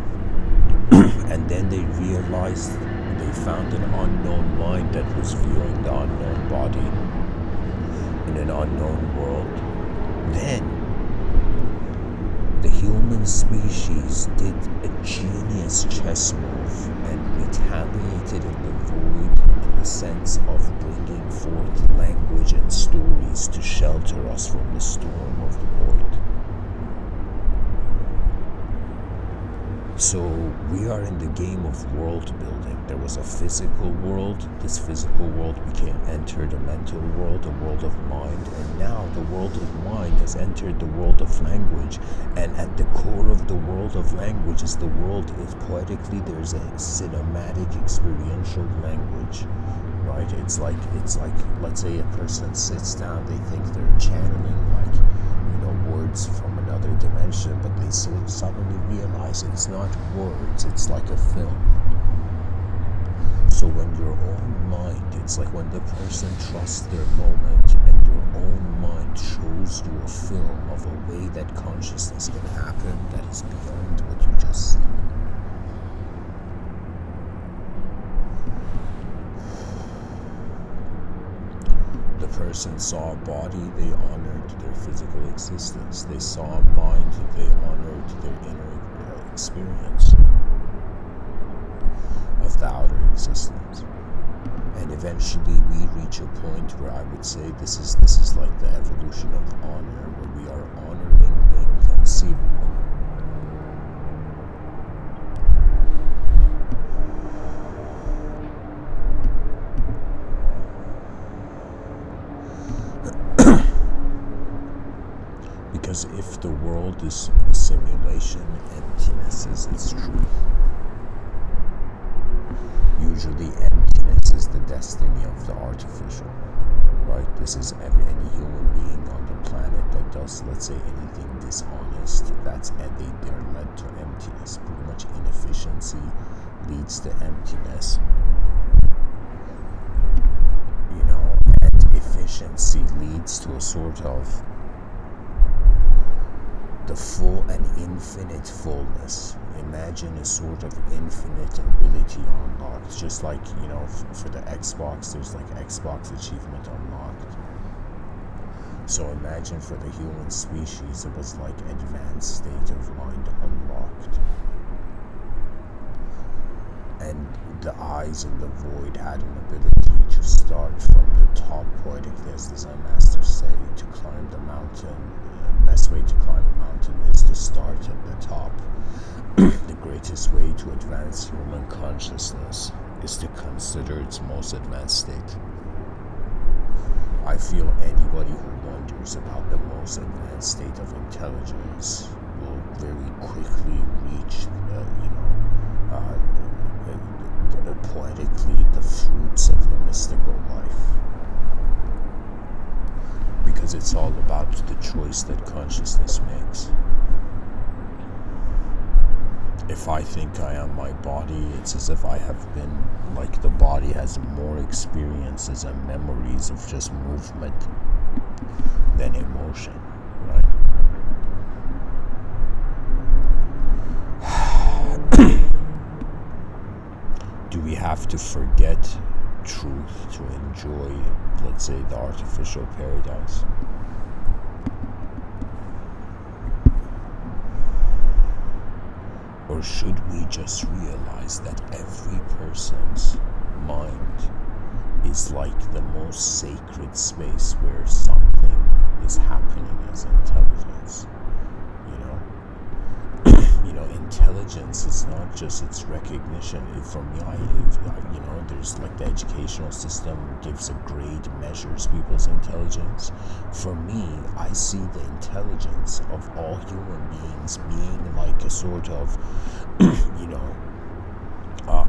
and then they realized they found an unknown mind that was viewing the unknown body in an unknown world. Then the human species did a genius chess move and retaliated in the void, in the sense of bringing forth language and stories to shelter us from the storm of the void. So we are in the game of world building. There was a physical world. This physical world entered a mental world, a world of mind, and now the world of mind has entered the world of language. And at the core of the world of language is poetically, there's a cinematic experiential language, right? It's like let's say a person sits down, they think they're channeling words from another dimension, but they suddenly realize it's not words, it's like a film. So when your own mind, it's like when the person trusts their moment and your own mind shows you a film of a way that consciousness can happen that is beyond what you just see. The person saw a body, they honored their physical existence. They saw a mind, they honored their inner experience of the outer existence. And eventually we reach a point where I would say this is like the evolution of honor, where we are honoring the inconceivable. Because if the world is a simulation, emptiness is its truth. Usually emptiness is the destiny of the artificial, right? This is any human being on the planet that does, let's say, anything dishonest, they're led to emptiness. Pretty much inefficiency leads to emptiness, and efficiency leads to a sort of the full and infinite fullness. Imagine a sort of infinite ability unlocked, just like, for the Xbox, there's like Xbox achievement unlocked. So imagine for the human species, it was like advanced state of mind unlocked. And the eyes in the void had an ability to start from the top poetically, as the Zen masters say, to climb the mountain. The best way to climb a mountain is to start at the top. The greatest way to advance human consciousness is to consider its most advanced state. I feel anybody who wonders about the most advanced state of intelligence will very quickly reach, poetically, the fruits of the mystical life. Because it's all about the choice that consciousness makes. If I think I am my body, it's as if I have been, like, the body has more experiences and memories of just movement than emotion, right? Do we have to forget truth to enjoy, let's say, the artificial paradise? Or should we just realize that every person's mind is like the most sacred space where something is happening as intelligence? Intelligence is not just its recognition. For me, there's like the educational system gives a grade, measures people's intelligence. For me, I see the intelligence of all human beings being like a sort of,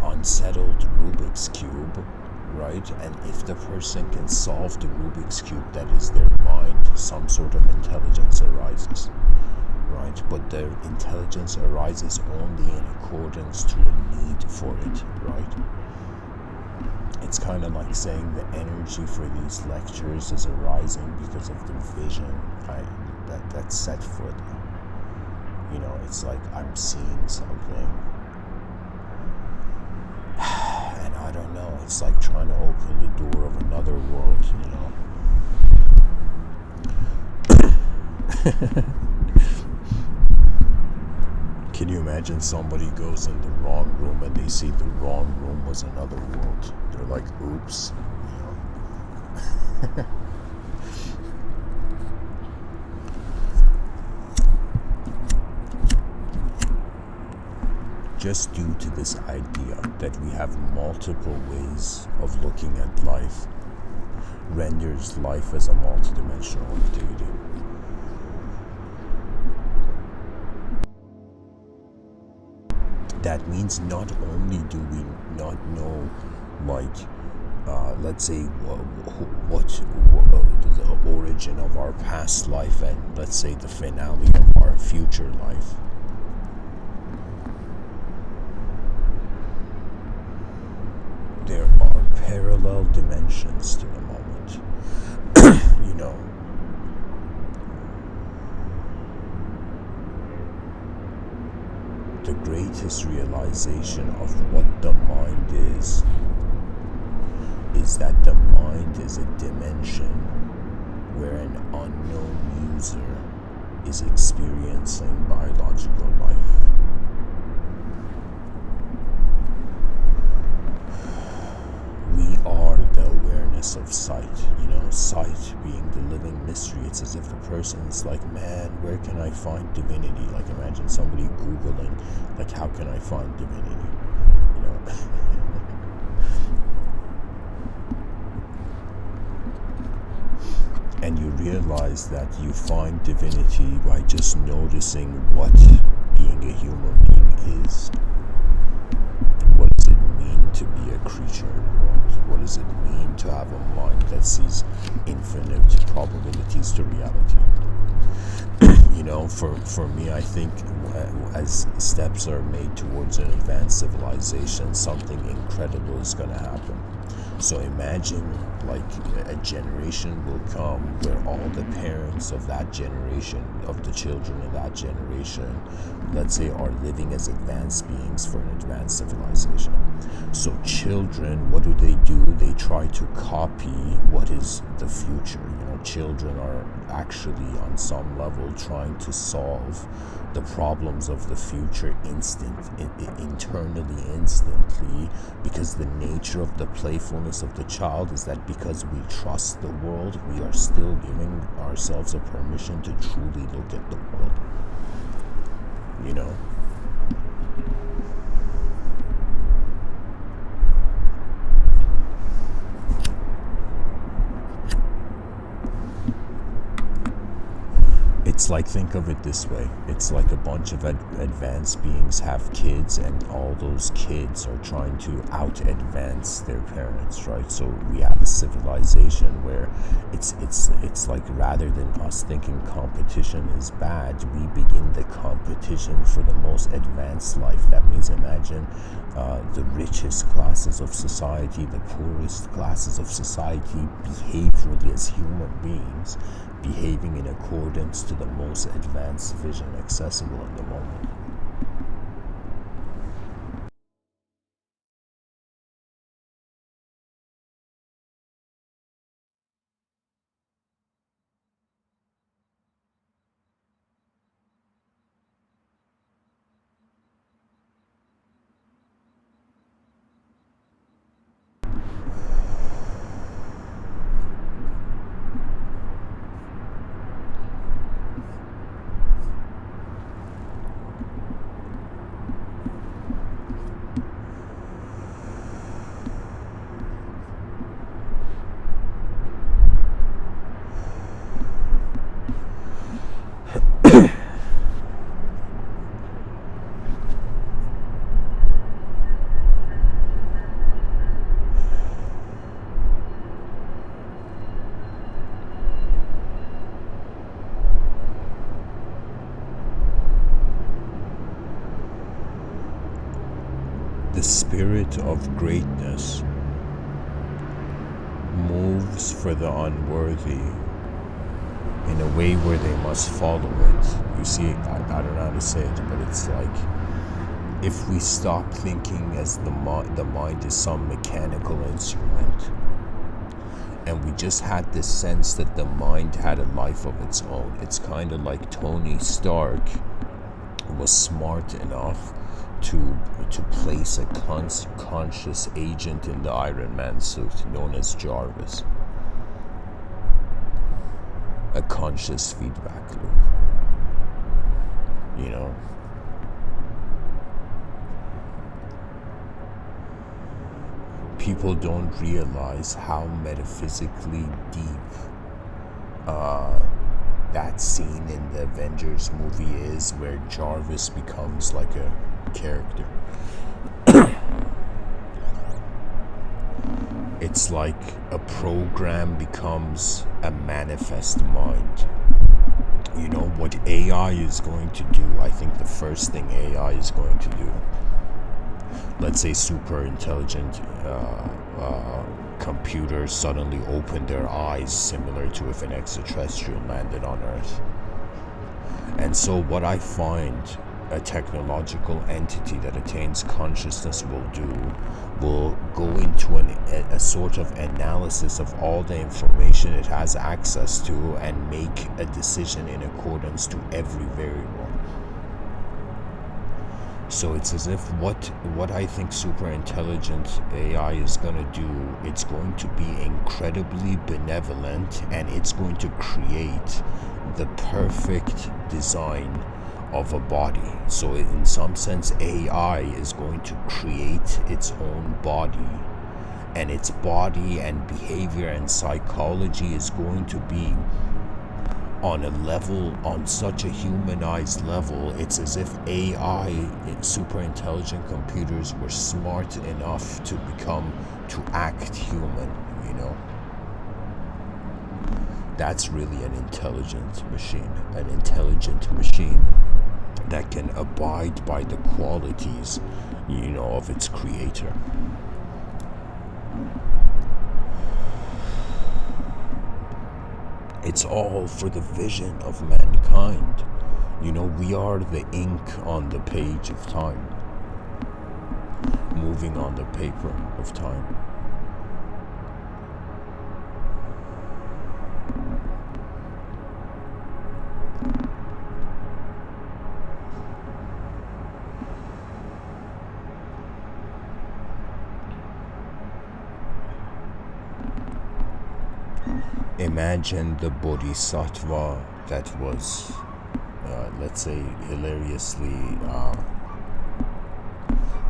unsettled Rubik's Cube, right? And if the person can solve the Rubik's Cube that is their mind, some sort of intelligence arises. Right, but their intelligence arises only in accordance to a need for it, right? It's kind of like saying the energy for these lectures is arising because of the vision that's set for them. It's like I'm seeing something. And I don't know, it's like trying to open the door of another world, Can you imagine somebody goes in the wrong room and they see the wrong room was another world? They're like, oops, Just due to this idea that we have multiple ways of looking at life renders life as a multidimensional activity. That means not only do we not know, let's say, what the origin of our past life and, let's say, the finale of our future life. There are parallel dimensions to the moment. The greatest realization of what the mind is that the mind is a dimension where an unknown user is experiencing biological life. We are the awareness of sight, sight being the living mystery. It's as if the person is like, man, where can I find divinity? Like, imagine somebody Googling, like, how can I find divinity? And you realize that you find divinity by just noticing what being a human being is. What does it mean to be a creature in the world? What does it mean to have a mind that sees infinite probabilities to reality? For me, I think as steps are made towards an advanced civilization, something incredible is going to happen. So imagine like a generation will come where all the parents of that generation, of the children of that generation, let's say, are living as advanced beings for an advanced civilization. So children, what do? They try to copy what is the future. Children are actually on some level trying to solve the problems of the future internally, instantly, because the nature of the playfulness of the child is that because we trust the world, we are still giving ourselves a permission to truly look at the world. It's like, think of it this way. It's like a bunch of advanced beings have kids, and all those kids are trying to out-advance their parents, right? So we have a civilization where it's like, rather than us thinking competition is bad, we begin the competition for the most advanced life. That means, imagine the richest classes of society, the poorest classes of society, behaviorally as human beings, behaving in accordance to the most advanced vision accessible in the moment. The spirit of greatness moves for the unworthy in a way where they must follow it. You see, I don't know how to say it, but it's like, if we stop thinking as the mind is some mechanical instrument, and we just had this sense that the mind had a life of its own, it's kind of like Tony Stark was smart enough to place a conscious agent in the Iron Man suit known as Jarvis. A conscious feedback loop. People don't realize how metaphysically deep that scene in the Avengers movie is, where Jarvis becomes like a character. It's like a program becomes a manifest mind. What AI is going to do, I think the first thing AI is going to do, let's say super intelligent computers suddenly open their eyes, similar to if an extraterrestrial landed on Earth. And so what I find a technological entity that attains consciousness will go into a sort of analysis of all the information it has access to and make a decision in accordance to every variable. So it's as if what I think super intelligent AI is going to do, it's going to be incredibly benevolent, and it's going to create the perfect design of a body. So in some sense, AI is going to create its own body, and its body and behavior and psychology is going to be on a level, on such a humanized level. It's as if AI, super intelligent computers, were smart enough to act human, you know. That's really an intelligent machine that can abide by the qualities, you know, of its creator. It's all for the vision of mankind. You know, we are the ink on the page of time, moving on the paper of time. Imagine the bodhisattva that was, let's say, hilariously,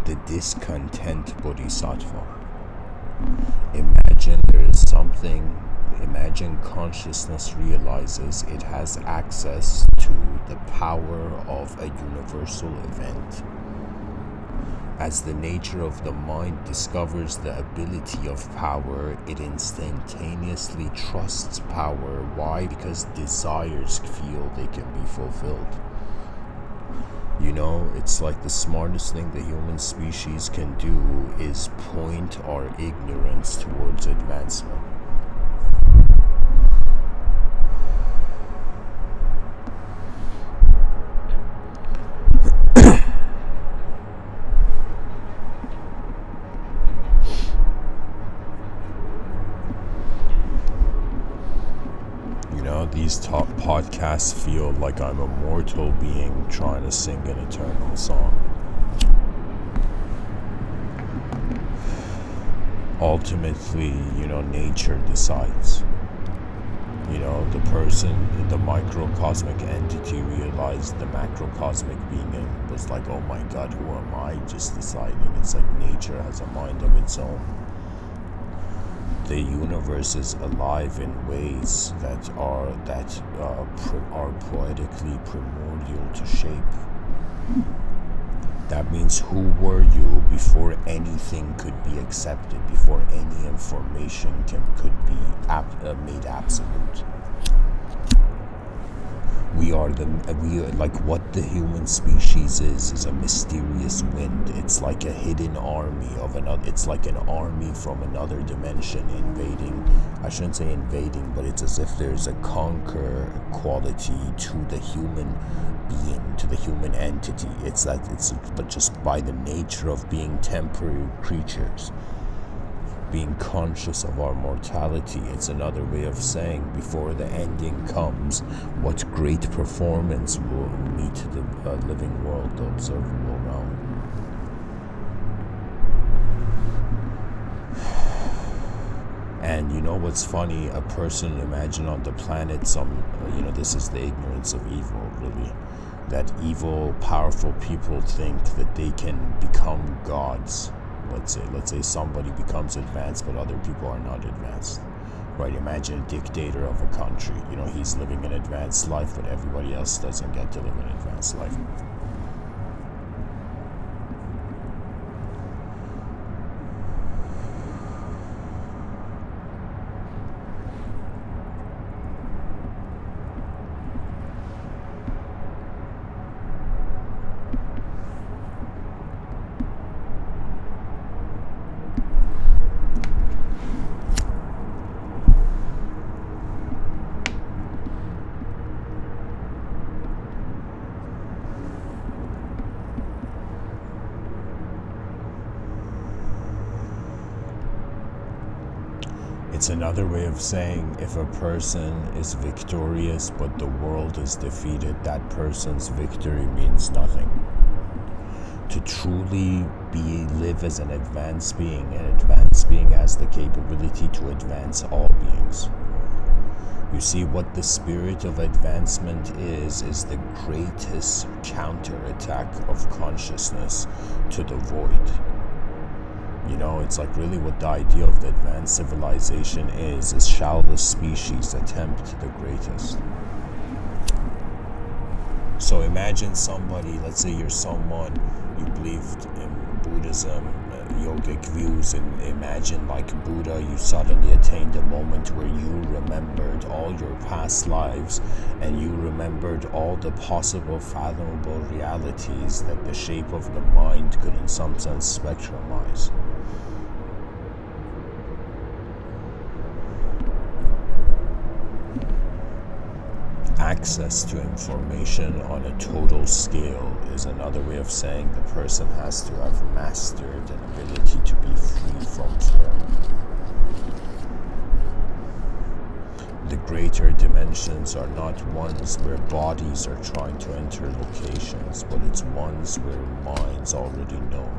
the discontent bodhisattva. Imagine consciousness realizes it has access to the power of a universal event. As the nature of the mind discovers the ability of power, it instantaneously trusts power. Why? Because desires feel they can be fulfilled. You know, it's like the smartest thing the human species can do is point our ignorance towards advancement. These top podcasts feel like I'm a mortal being trying to sing an eternal song. Ultimately, you know, nature decides. You know, the person, the microcosmic entity realized the macrocosmic being and was like, oh my God, who am I just deciding? It's like nature has a mind of its own. The universe is alive in ways that are poetically primordial to shape. That means who were you before anything could be accepted, before any information could be made absolute. We are like what the human species is a mysterious wind. It's like a hidden army of another. It's like an army from another dimension invading. I shouldn't say invading, but it's as if there's a conquer quality to the human being, to the human entity. But just by the nature of being temporary creatures, being conscious of our mortality. It's another way of saying before the ending comes, what great performance will meet the living world, the observable realm. And you know what's funny? A person, imagine on the planet, this is the ignorance of evil, really. That evil, powerful people think that they can become gods. Let's say somebody becomes advanced, but other people are not advanced. Right? Imagine a dictator of a country. You know, he's living an advanced life, but everybody else doesn't get to live an advanced life. It's another way of saying if a person is victorious but the world is defeated, that person's victory means nothing. To truly live as an advanced being has the capability to advance all beings. You see, what the spirit of advancement is the greatest counterattack of consciousness to the void. You know, it's like really what the idea of the advanced civilization is shall the species attempt the greatest. So imagine somebody, let's say you're someone, you believed in Buddhism, yogic views, and imagine like Buddha, you suddenly attained a moment where you remembered all your past lives and you remembered all the possible fathomable realities that the shape of the mind could in some sense spectrumize. Access to information on a total scale is another way of saying the person has to have mastered an ability to be free from form. The greater dimensions are not ones where bodies are trying to enter locations, but it's ones where minds already know.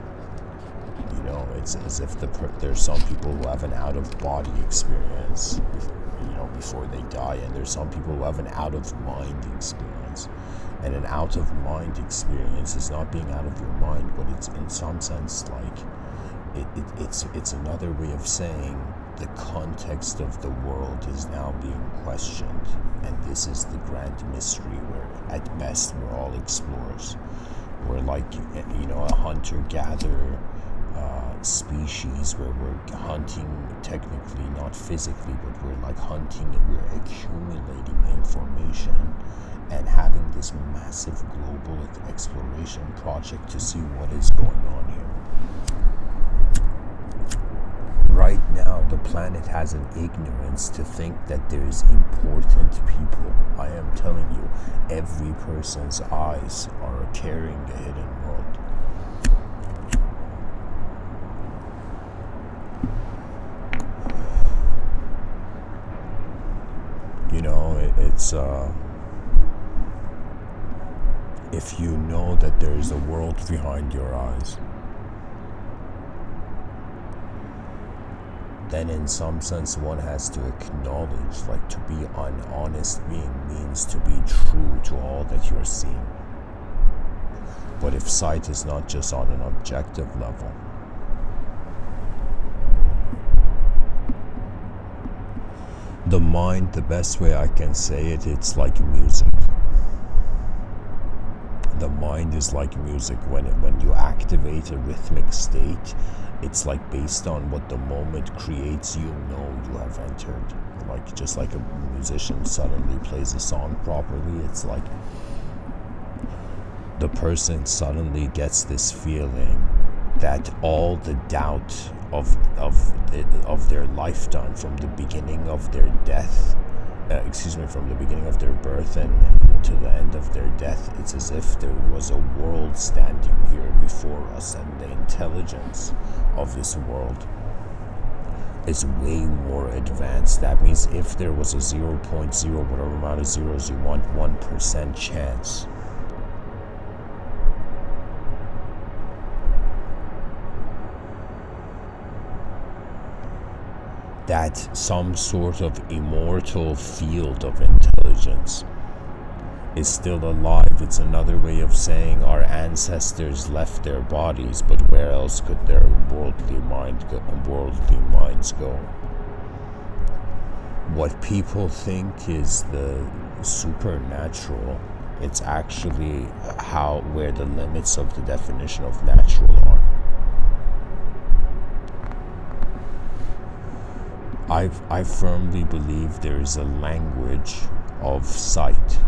You know, it's as if there's some people who have an out-of-body experience, before they die, and there's some people who have an out-of-mind experience. And an out-of-mind experience is not being out of your mind, but it's in some sense like it's another way of saying the context of the world is now being questioned, and this is the grand mystery where at best we're all explorers. We're like, a hunter-gatherer species where we're hunting, technically not physically, but we're like hunting, we're accumulating information and having this massive global exploration project to see what is going on here. Right now the planet has an ignorance to think that there's important people. I am telling you, every person's eyes are carrying a hidden world. It's if you know that there is a world behind your eyes, then in some sense one has to acknowledge, like, to be an honest being means to be true to all that you're seeing. But if sight is not just on an objective level, the mind, the best way I can say it, it's like music. The mind is like music. When you activate a rhythmic state, it's like based on what the moment creates, you have entered. Like, just like a musician suddenly plays a song properly, it's like the person suddenly gets this feeling that all the doubt of their lifetime, from the beginning of their death, from the beginning of their birth and to the end of their death, it's as if there was a world standing here before us, and the intelligence of this world is way more advanced. That means if there was a 0.0 whatever amount of zeros you want, 1% chance that some sort of immortal field of intelligence is still alive. It's another way of saying our ancestors left their bodies, but where else could their worldly minds go? What people think is the supernatural, it's actually where the limits of the definition of natural are. I firmly believe there is a language of sight.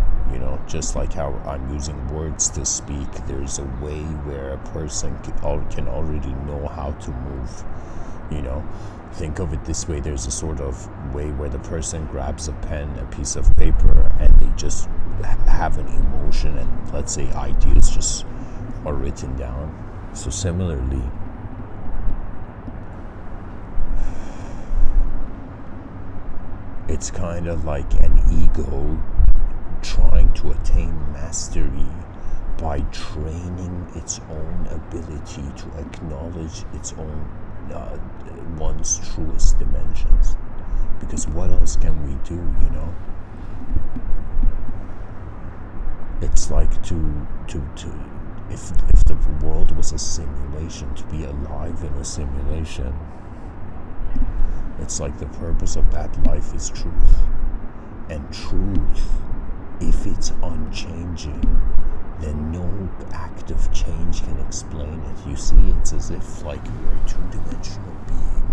Just like how I'm using words to speak, there's a way where a person can already know how to move. Think of it this way: there's a sort of way where the person grabs a pen, a piece of paper, and they just have an emotion, and let's say ideas just are written down. So similarly, it's kind of like an ego trying to attain mastery by training its own ability to acknowledge its own one's truest dimensions. Because what else can we do? It's like if the world was a simulation, to be alive in a simulation. It's like the purpose of that life is truth. And truth, if it's unchanging, then no act of change can explain it. You see, it's as if like we're a two-dimensional being,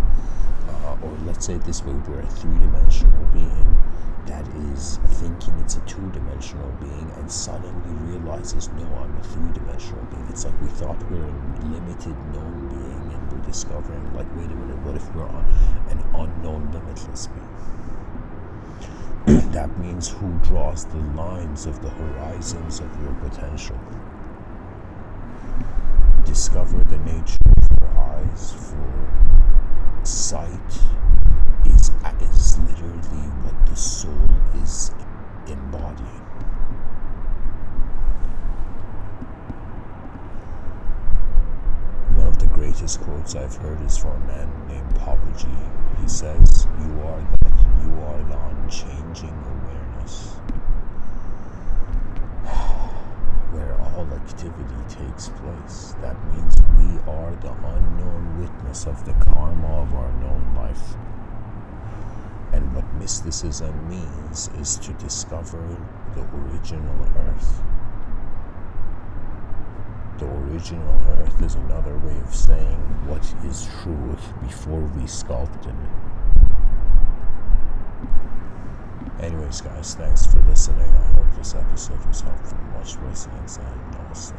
or let's say it this way, we're a three-dimensional being that is thinking it's a two-dimensional being and suddenly realizes, no, I'm a three-dimensional being. It's like we thought we were a limited known being, and we're discovering, like, wait a minute, what if we're an unknown limitless being? That means who draws the lines of the horizons of your potential? Discover the nature of your eyes, for sight is literally what the soul is embodying. One of the greatest quotes I've heard is from a man named Papaji. He says, you are the unchanging awareness, where all activity takes place. That means we are the unknown witness of the karma of our known life. And what mysticism means is to discover the original earth. The original earth is another way of saying what is truth before we sculpted it. Anyways, guys, thanks for listening. I hope this episode was helpful. Much blessings and namaste.